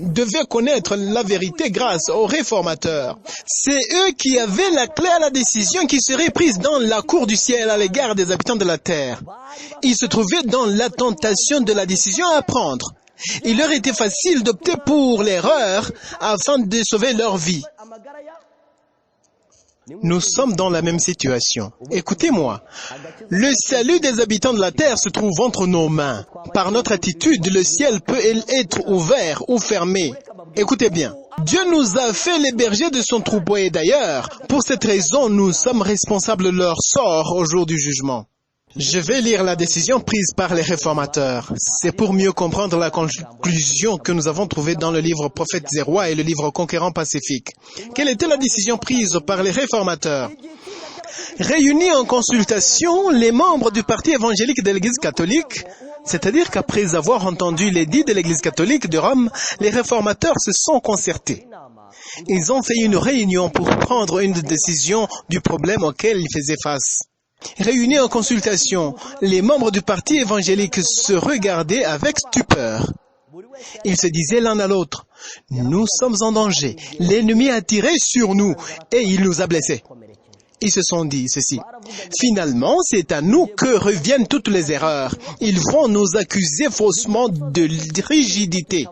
devaient connaître la vérité grâce aux réformateurs. C'est eux qui avaient la clé à la décision qui serait prise dans la cour du ciel à l'égard des habitants de la terre. Ils se trouvaient dans la tentation de la décision à prendre. Il leur était facile d'opter pour l'erreur afin de sauver leur vie. Nous sommes dans la même situation. Écoutez-moi, le salut des habitants de la terre se trouve entre nos mains. Par notre attitude, le ciel peut être ouvert ou fermé. Écoutez bien, Dieu nous a fait les bergers de son troupeau et d'ailleurs, pour cette raison, nous sommes responsables de leur sort au jour du jugement. Je vais lire la décision prise par les réformateurs. C'est pour mieux comprendre la conclusion que nous avons trouvée dans le livre Prophètes et Rois et le livre Conquérant Pacifique. Quelle était la décision prise par les réformateurs? Réunis en consultation, les membres du parti évangélique de l'Église catholique, c'est-à-dire qu'après avoir entendu l'édit de l'Église catholique de Rome, les réformateurs se sont concertés. Ils ont fait une réunion pour prendre une décision du problème auquel ils faisaient face. Réunis en consultation, les membres du parti évangélique se regardaient avec stupeur. Ils se disaient l'un à l'autre, « Nous sommes en danger, l'ennemi a tiré sur nous et il nous a blessés. » Ils se sont dit ceci, « Finalement, c'est à nous que reviennent toutes les erreurs. Ils vont nous accuser faussement de rigidité. »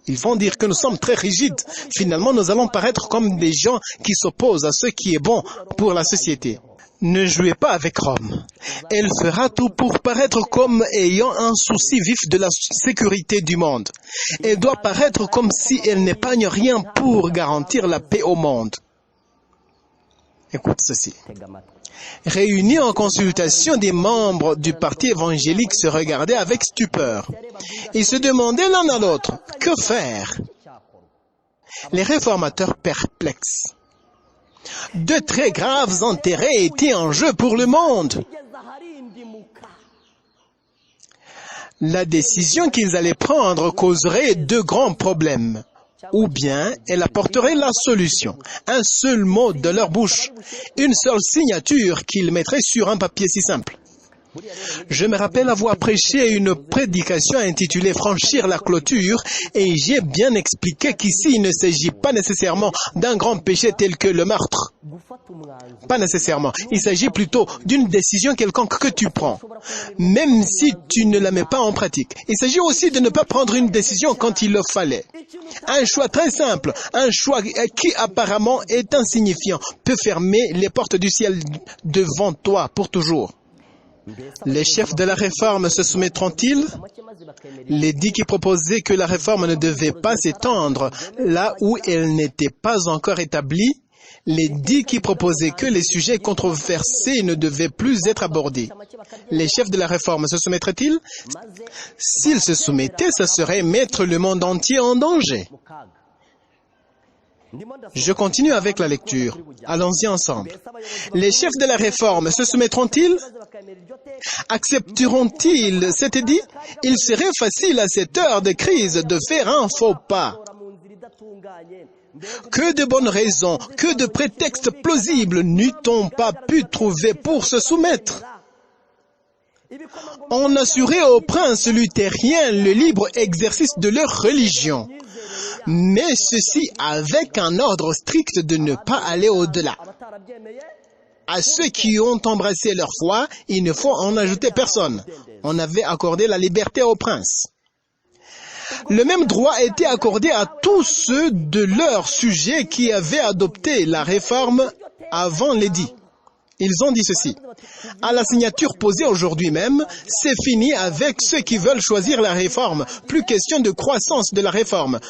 Ils vont dire que nous sommes très rigides. Finalement, nous allons paraître comme des gens qui s'opposent à ce qui est bon pour la société. Ne jouez pas avec Rome. Elle fera tout pour paraître comme ayant un souci vif de la sécurité du monde. Elle doit paraître comme si elle n'épargne rien pour garantir la paix au monde. Écoute ceci. Réunis en consultation, des membres du parti évangélique se regardaient avec stupeur. Ils se demandaient l'un à l'autre, que faire? Les réformateurs perplexes. De très graves intérêts étaient en jeu pour le monde. La décision qu'ils allaient prendre causerait de grands problèmes. Ou bien elle apporterait la solution. Un seul mot de leur bouche, une seule signature qu'ils mettraient sur un papier si simple. Je me rappelle avoir prêché une prédication intitulée « Franchir la clôture » et j'ai bien expliqué qu'ici il ne s'agit pas nécessairement d'un grand péché tel que le meurtre. Pas nécessairement. Il s'agit plutôt d'une décision quelconque que tu prends, même si tu ne la mets pas en pratique. Il s'agit aussi de ne pas prendre une décision quand il le fallait. Un choix très simple, un choix qui apparemment est insignifiant, peut fermer les portes du ciel devant toi pour toujours. Les chefs de la réforme se soumettront-ils? Les dix qui proposaient que la réforme ne devait pas s'étendre là où elle n'était pas encore établie, les dix qui proposaient que les sujets controversés ne devaient plus être abordés. Les chefs de la réforme se soumettraient-ils? S'ils se soumettaient, ce serait mettre le monde entier en danger. Je continue avec la lecture. Allons-y ensemble. Les chefs de la réforme se soumettront-ils? Accepteront-ils cet édit? Il serait facile à cette heure de crise de faire un faux pas. Que de bonnes raisons, que de prétextes plausibles n'eût-on pas pu trouver pour se soumettre? On assurait aux princes luthériens le libre exercice de leur religion, mais ceci avec un ordre strict de ne pas aller au-delà. À ceux qui ont embrassé leur foi, il ne faut en ajouter personne. On avait accordé la liberté aux princes. Le même droit était accordé à tous ceux de leur sujet qui avaient adopté la réforme avant l'édit. Ils ont dit ceci: à la signature posée aujourd'hui même, c'est fini avec ceux qui veulent choisir la réforme. Plus question de croissance de la réforme.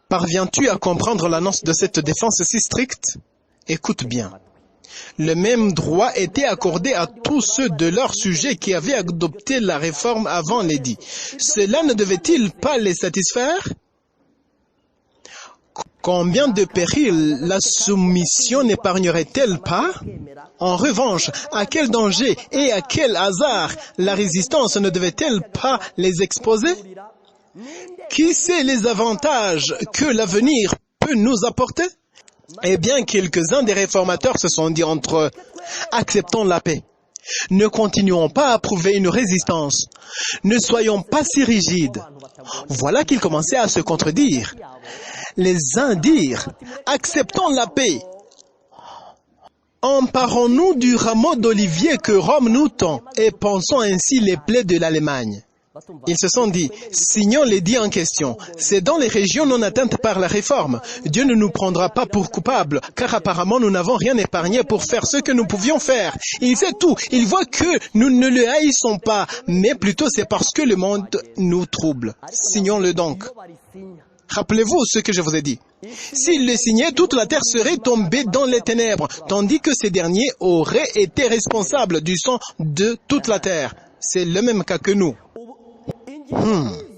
Parviens-tu à comprendre l'annonce de cette défense si stricte? Écoute bien. Le même droit était accordé à tous ceux de leur sujet qui avaient adopté la réforme avant l'édit. Cela ne devait-il pas les satisfaire? Combien de périls la soumission n'épargnerait-elle pas? En revanche, à quel danger et à quel hasard la résistance ne devait-elle pas les exposer? Qui sait les avantages que l'avenir peut nous apporter? Eh bien, quelques-uns des réformateurs se sont dit entre eux: acceptons la paix. Ne continuons pas à prouver une résistance. Ne soyons pas si rigides. Voilà qu'ils commençaient à se contredire. Les uns dirent: acceptons la paix. Emparons-nous du rameau d'olivier que Rome nous tend et pensons ainsi les plaies de l'Allemagne. Ils se sont dit: signons l'édit en question. C'est dans les régions non atteintes par la réforme. Dieu ne nous prendra pas pour coupables, car apparemment nous n'avons rien épargné pour faire ce que nous pouvions faire. Il sait tout. Il voit que nous ne le haïssons pas, mais plutôt c'est parce que le monde nous trouble. Signons-le donc. Rappelez-vous ce que je vous ai dit. S'il le signait, toute la terre serait tombée dans les ténèbres, tandis que ces derniers auraient été responsables du sang de toute la terre. C'est le même cas que nous.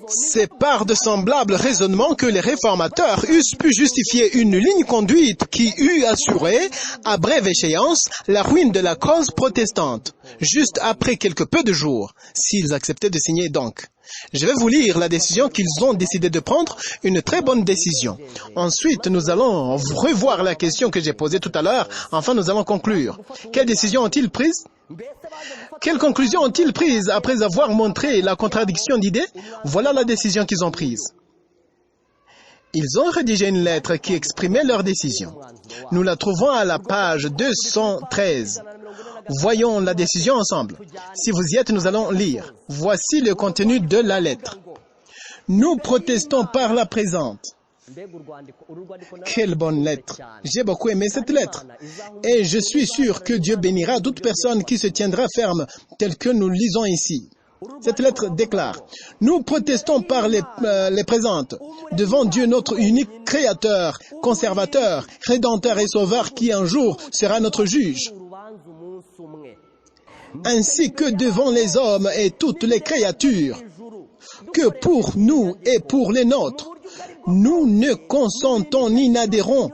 C'est par de semblables raisonnements que les réformateurs eussent pu justifier une ligne conduite qui eût assuré, à brève échéance, la ruine de la cause protestante, juste après quelque peu de jours, s'ils acceptaient de signer donc. Je vais vous lire la décision qu'ils ont décidé de prendre, une très bonne décision. Ensuite, nous allons revoir la question que j'ai posée tout à l'heure, enfin nous allons conclure. Quelle décision ont-ils prise? Quelles conclusions ont-ils prises après avoir montré la contradiction d'idées? Voilà la décision qu'ils ont prise. Ils ont rédigé une lettre qui exprimait leur décision. Nous la trouvons à la page 213. Voyons la décision ensemble. Si vous y êtes, nous allons lire. Voici le contenu de la lettre. Nous protestons par la présente. Quelle bonne lettre! J'ai beaucoup aimé cette lettre. Et je suis sûr que Dieu bénira toute personne qui se tiendra ferme, tel que nous lisons ici. Cette lettre déclare: nous protestons par les présentes, devant Dieu notre unique Créateur, Conservateur, Rédempteur et Sauveur, qui un jour sera notre juge, ainsi que devant les hommes et toutes les créatures, que pour nous et pour les nôtres, nous ne consentons ni n'adhérons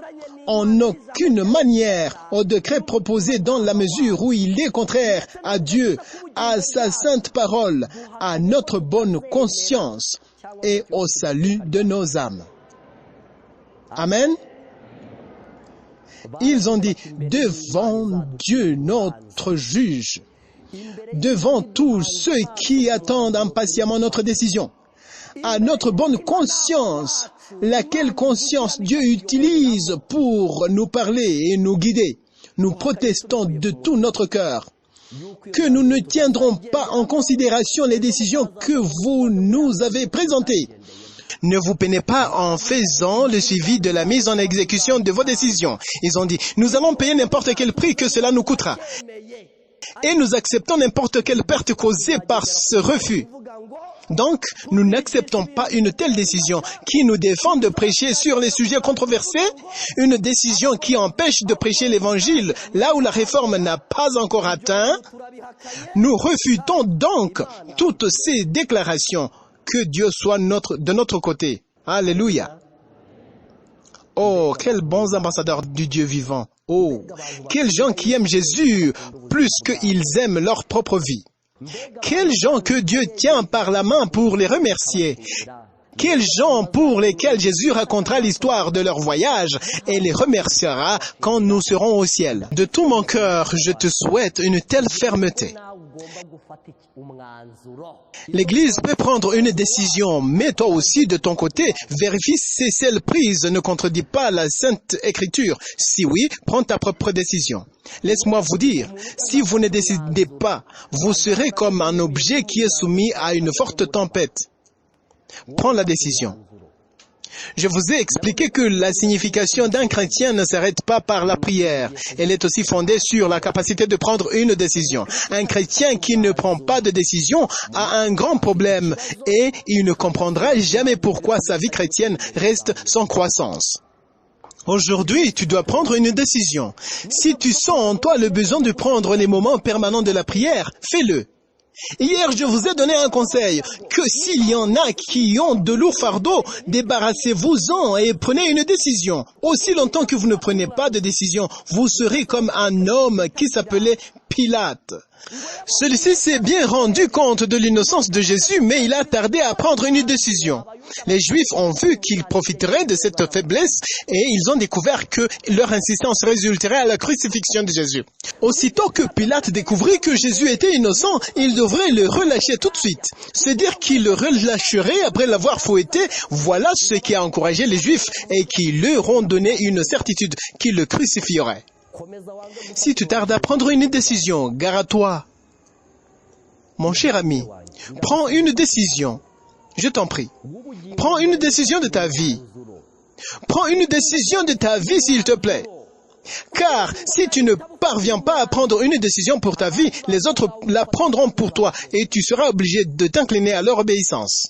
en aucune manière au décret proposé dans la mesure où il est contraire à Dieu, à sa sainte parole, à notre bonne conscience et au salut de nos âmes. Amen. Ils ont dit: devant Dieu notre juge. devant tous ceux qui attendent impatiemment notre décision. À notre bonne conscience, laquelle conscience Dieu utilise pour nous parler et nous guider. Nous protestons de tout notre cœur que nous ne tiendrons pas en considération les décisions que vous nous avez présentées. Ne vous peinez pas en faisant le suivi de la mise en exécution de vos décisions. Ils ont dit, nous allons payer n'importe quel prix que cela nous coûtera. Et nous acceptons n'importe quelle perte causée par ce refus. Donc, nous n'acceptons pas une telle décision qui nous défend de prêcher sur les sujets controversés, une décision qui empêche de prêcher l'évangile là où la réforme n'a pas encore atteint. Nous refutons donc toutes ces déclarations. Que Dieu soit de notre côté. Alléluia. Oh, quels bons ambassadeurs du Dieu vivant. Oh, quels gens qui aiment Jésus plus qu'ils aiment leur propre vie. Quels gens que Dieu tient par la main pour les remercier. Quels gens pour lesquels Jésus racontera l'histoire de leur voyage et les remerciera quand nous serons au ciel. De tout mon cœur, je te souhaite une telle fermeté. L'Église peut prendre une décision, mais toi aussi, de ton côté, vérifie si celle prise ne contredit pas la Sainte Écriture. Si oui, prends ta propre décision. Laisse-moi vous dire, si vous ne décidez pas, vous serez comme un objet qui est soumis à une forte tempête. Prends la décision. Je vous ai expliqué que la signification d'un chrétien ne s'arrête pas par la prière. Elle est aussi fondée sur la capacité de prendre une décision. Un chrétien qui ne prend pas de décision a un grand problème et il ne comprendra jamais pourquoi sa vie chrétienne reste sans croissance. Aujourd'hui, tu dois prendre une décision. Si tu sens en toi le besoin de prendre les moments permanents de la prière, fais-le. Hier, je vous ai donné un conseil, que s'il y en a qui ont de lourds fardeaux, débarrassez-vous-en et prenez une décision. Aussi longtemps que vous ne prenez pas de décision, vous serez comme un homme qui s'appelait Pilate. Celui-ci s'est bien rendu compte de l'innocence de Jésus, mais il a tardé à prendre une décision. Les Juifs ont vu qu'ils profiteraient de cette faiblesse et ils ont découvert que leur insistance résulterait à la crucifixion de Jésus. Aussitôt que Pilate découvrit que Jésus était innocent, il devrait le relâcher tout de suite. Se dire qu'il le relâcherait après l'avoir fouetté, voilà ce qui a encouragé les Juifs et qui leur ont donné une certitude qu'il le crucifierait. Si tu tardes à prendre une décision, gare à toi. Mon cher ami, prends une décision. Je t'en prie. Prends une décision de ta vie. Prends une décision de ta vie, s'il te plaît. Car si tu ne parviens pas à prendre une décision pour ta vie, les autres la prendront pour toi et tu seras obligé de t'incliner à leur obéissance.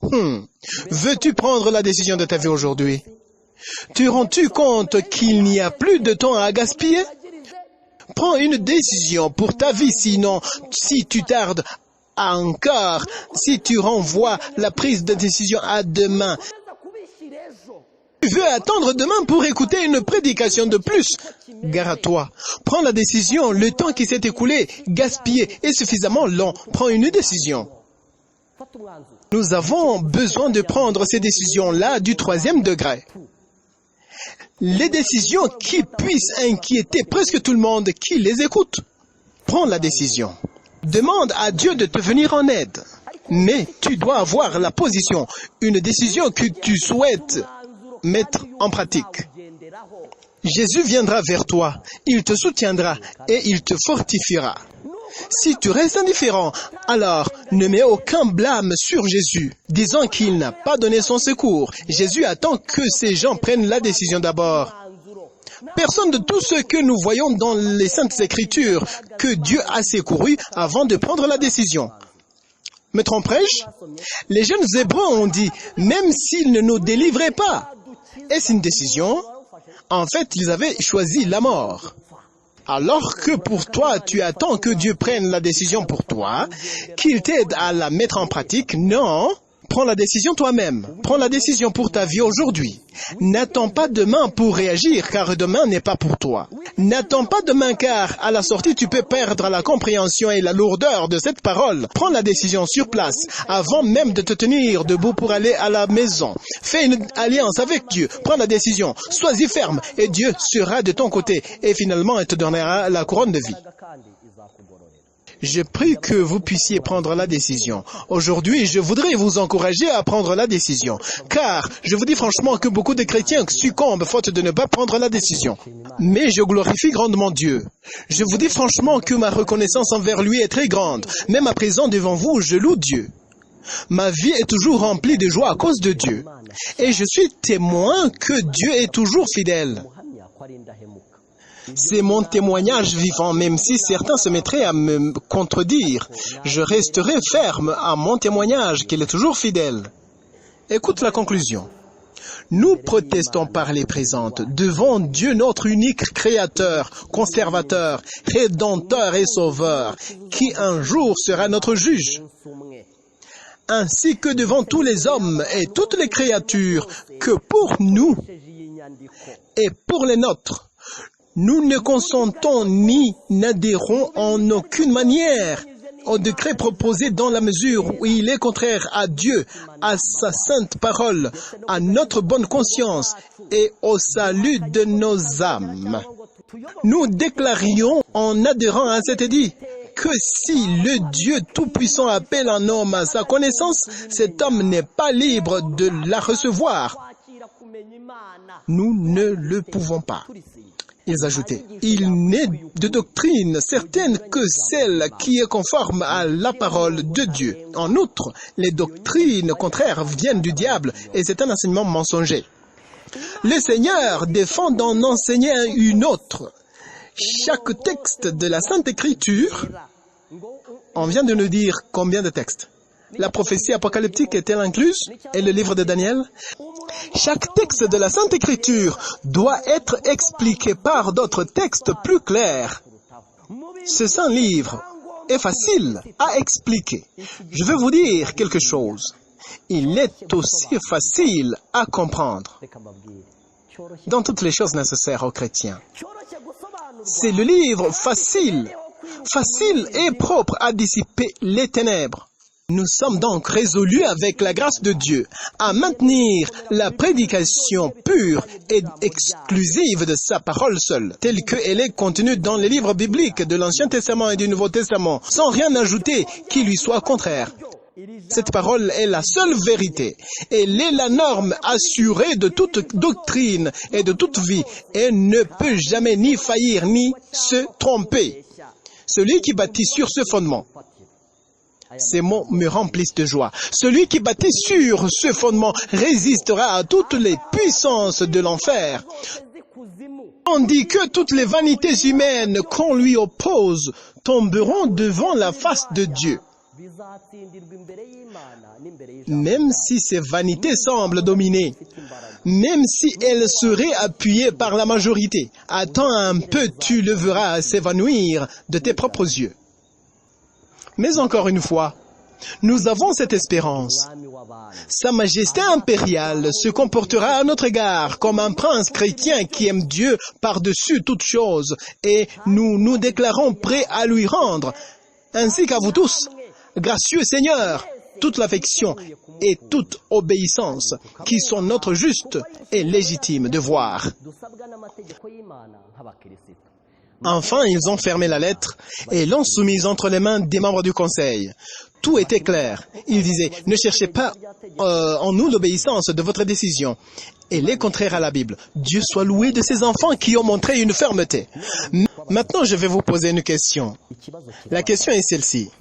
Veux-tu prendre la décision de ta vie aujourd'hui? Te rends-tu compte qu'il n'y a plus de temps à gaspiller? Prends une décision pour ta vie, sinon, si tu tardes encore, si tu renvoies la prise de décision à demain, tu veux attendre demain pour écouter une prédication de plus? Gare à toi. Prends la décision, le temps qui s'est écoulé, gaspillé est suffisamment long. Prends une décision. Nous avons besoin de prendre ces décisions-là du 3e degré. Les décisions qui puissent inquiéter presque tout le monde qui les écoute. Prends la décision. Demande à Dieu de te venir en aide. Mais tu dois avoir la position, une décision que tu souhaites mettre en pratique. Jésus viendra vers toi, il te soutiendra et il te fortifiera. Si tu restes indifférent, alors ne mets aucun blâme sur Jésus, disant qu'il n'a pas donné son secours. Jésus attend que ces gens prennent la décision d'abord. Personne de tout ce que nous voyons dans les Saintes Écritures que Dieu a secouru avant de prendre la décision. Me tromperai-je? Les jeunes Hébreux ont dit, même s'ils ne nous délivraient pas. Est-ce une décision? En fait, ils avaient choisi la mort. Alors que pour toi, tu attends que Dieu prenne la décision pour toi, qu'il t'aide à la mettre en pratique, non. Prends la décision toi-même. Prends la décision pour ta vie aujourd'hui. N'attends pas demain pour réagir, car demain n'est pas pour toi. N'attends pas demain, car à la sortie, tu peux perdre la compréhension et la lourdeur de cette parole. Prends la décision sur place, avant même de te tenir debout pour aller à la maison. Fais une alliance avec Dieu. Prends la décision. Sois-y ferme, et Dieu sera de ton côté. Et finalement, il te donnera la couronne de vie. Je prie que vous puissiez prendre la décision. Aujourd'hui, je voudrais vous encourager à prendre la décision. Car, je vous dis franchement que beaucoup de chrétiens succombent faute de ne pas prendre la décision. Mais je glorifie grandement Dieu. Je vous dis franchement que ma reconnaissance envers lui est très grande. Même à présent, devant vous, je loue Dieu. Ma vie est toujours remplie de joie à cause de Dieu. Et je suis témoin que Dieu est toujours fidèle. C'est mon témoignage vivant, même si certains se mettraient à me contredire. Je resterai ferme à mon témoignage qu'il est toujours fidèle. Écoute la conclusion. Nous protestons par les présentes devant Dieu notre unique Créateur, Conservateur, Rédempteur et Sauveur, qui un jour sera notre juge, ainsi que devant tous les hommes et toutes les créatures, que pour nous et pour les nôtres, nous ne consentons ni n'adhérons en aucune manière au décret proposé dans la mesure où il est contraire à Dieu, à sa sainte parole, à notre bonne conscience et au salut de nos âmes. Nous déclarions en adhérant à cet édit que si le Dieu Tout-Puissant appelle un homme à sa connaissance, cet homme n'est pas libre de la recevoir. Nous ne le pouvons pas. Ils ajoutaient, il n'est de doctrine certaine que celle qui est conforme à la parole de Dieu. En outre, les doctrines contraires viennent du diable et c'est un enseignement mensonger. Le Seigneur défend d'en enseigner une autre. Chaque texte de la Sainte Écriture, on vient de nous dire combien de textes. La prophétie apocalyptique est-elle incluse? Et le livre de Daniel? Chaque texte de la Sainte Écriture doit être expliqué par d'autres textes plus clairs. Ce saint livre est facile à expliquer. Je veux vous dire quelque chose. Il est aussi facile à comprendre dans toutes les choses nécessaires aux chrétiens. C'est le livre facile et propre à dissiper les ténèbres. Nous sommes donc résolus avec la grâce de Dieu à maintenir la prédication pure et exclusive de sa parole seule, telle qu'elle est contenue dans les livres bibliques de l'Ancien Testament et du Nouveau Testament, sans rien ajouter qui lui soit contraire. Cette parole est la seule vérité. Elle est la norme assurée de toute doctrine et de toute vie et ne peut jamais ni faillir ni se tromper. Celui qui bâtit sur ce fondement, ces mots me remplissent de joie. Celui qui bâtit sur ce fondement résistera à toutes les puissances de l'enfer, tandis que toutes les vanités humaines qu'on lui oppose tomberont devant la face de Dieu. Même si ces vanités semblent dominer, même si elles seraient appuyées par la majorité, attends un peu, tu le verras s'évanouir de tes propres yeux. Mais encore une fois, nous avons cette espérance. Sa Majesté impériale se comportera à notre égard comme un prince chrétien qui aime Dieu par-dessus toute chose et nous nous déclarons prêts à lui rendre, ainsi qu'à vous tous, gracieux Seigneur, toute l'affection et toute obéissance qui sont notre juste et légitime devoir. Enfin, ils ont fermé la lettre et l'ont soumise entre les mains des membres du conseil. Tout était clair. Ils disaient, ne cherchez pas en nous l'obéissance de votre décision. Elle est contraire à la Bible. Dieu soit loué de ces enfants qui ont montré une fermeté. Maintenant, je vais vous poser une question. La question est celle-ci.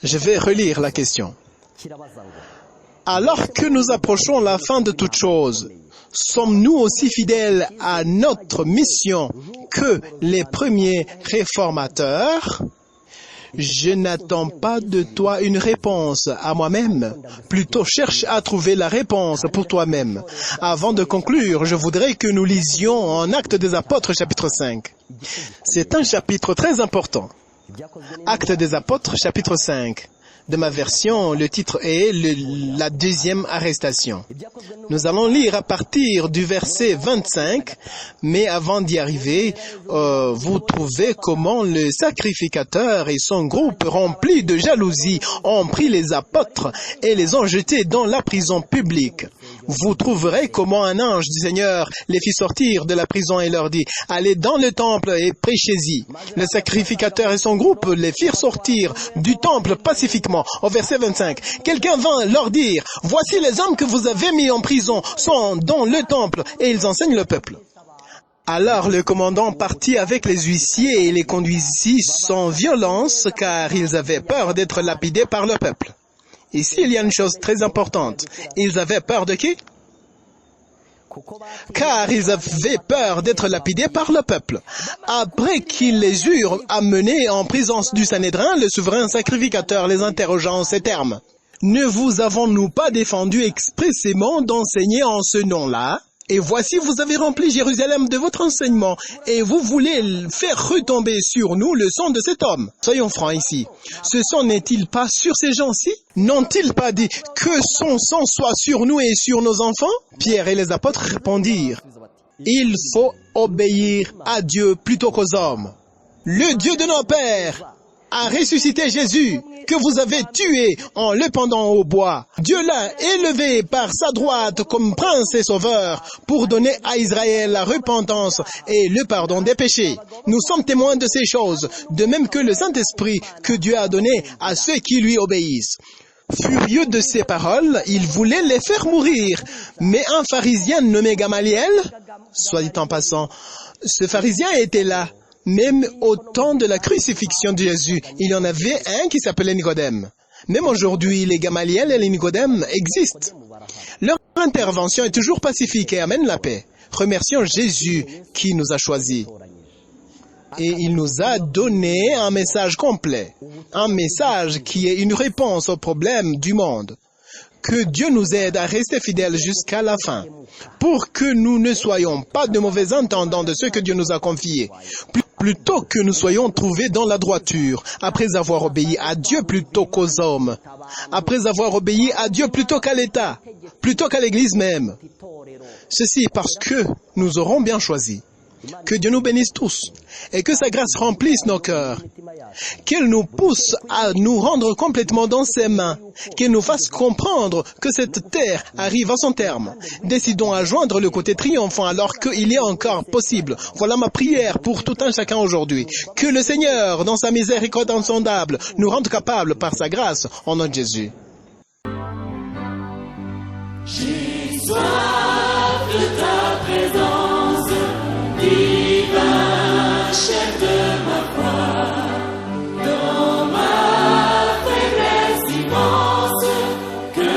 Je vais relire la question. Alors que nous approchons la fin de toute chose, sommes-nous aussi fidèles à notre mission que les premiers réformateurs? Je n'attends pas de toi une réponse à moi-même. Plutôt cherche à trouver la réponse pour toi-même. Avant de conclure, je voudrais que nous lisions en Actes des Apôtres, chapitre 5. C'est un chapitre très important. Actes des Apôtres, chapitre 5. De ma version, le titre est la deuxième arrestation. Nous allons lire à partir du verset 25, mais avant d'y arriver, vous trouvez comment le sacrificateur et son groupe remplis de jalousie ont pris les apôtres et les ont jetés dans la prison publique. vous trouverez comment un ange du Seigneur les fit sortir de la prison et leur dit, « Allez dans le temple et prêchez-y. » Le sacrificateur et son groupe les firent sortir du temple pacifiquement. Au verset 25, quelqu'un vint leur dire, « Voici les hommes que vous avez mis en prison sont dans le temple et ils enseignent le peuple. » Alors le commandant partit avec les huissiers et les conduisit sans violence car ils avaient peur d'être lapidés par le peuple. Ici, il y a une chose très importante. Ils avaient peur de qui? Car ils avaient peur d'être lapidés par le peuple. Après qu'ils les eurent amenés en présence du Sanhédrin, le souverain sacrificateur les interrogea en ces termes. « Ne vous avons-nous pas défendu expressément d'enseigner en ce nom-là ? Et voici, vous avez rempli Jérusalem de votre enseignement, et vous voulez faire retomber sur nous le sang de cet homme. » Soyons francs ici. Ce sang n'est-il pas sur ces gens-ci? N'ont-ils pas dit que son sang soit sur nous et sur nos enfants? Pierre et les apôtres répondirent, « Il faut obéir à Dieu plutôt qu'aux hommes. Le Dieu de nos pères a ressuscité Jésus, que vous avez tué en le pendant au bois. Dieu l'a élevé par sa droite comme prince et sauveur pour donner à Israël la repentance et le pardon des péchés. Nous sommes témoins de ces choses, de même que le Saint-Esprit que Dieu a donné à ceux qui lui obéissent. » Furieux de ces paroles, il voulait les faire mourir. Mais un pharisien nommé Gamaliel, soit dit en passant, ce pharisien était là. Même au temps de la crucifixion de Jésus, il y en avait un qui s'appelait Nicodème. Même aujourd'hui, les Gamaliel et les Nicodème existent. Leur intervention est toujours pacifique et amène la paix. Remercions Jésus qui nous a choisis. Et il nous a donné un message complet, un message qui est une réponse aux problèmes du monde. Que Dieu nous aide à rester fidèles jusqu'à la fin, pour que nous ne soyons pas de mauvais entendants de ce que Dieu nous a confié, plutôt que nous soyons trouvés dans la droiture, après avoir obéi à Dieu plutôt qu'aux hommes, après avoir obéi à Dieu plutôt qu'à l'État, plutôt qu'à l'Église même. Ceci parce que nous aurons bien choisi. Que Dieu nous bénisse tous et que sa grâce remplisse nos cœurs. Qu'elle nous pousse à nous rendre complètement dans ses mains. Qu'elle nous fasse comprendre que cette terre arrive à son terme. Décidons à joindre le côté triomphant alors qu'il est encore possible. Voilà ma prière pour tout un chacun aujourd'hui. Que le Seigneur, dans sa miséricorde insondable, nous rende capables par sa grâce en nom de Jésus. J'ai soif de ta présence, divin chef de ma foi, dans ma faiblesse immense, que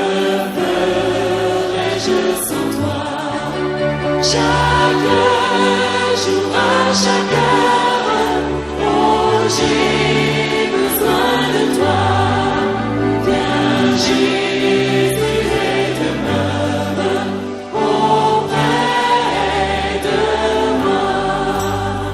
ferais-je sans toi? Chaque jour, à chaque heure, oh Jésus.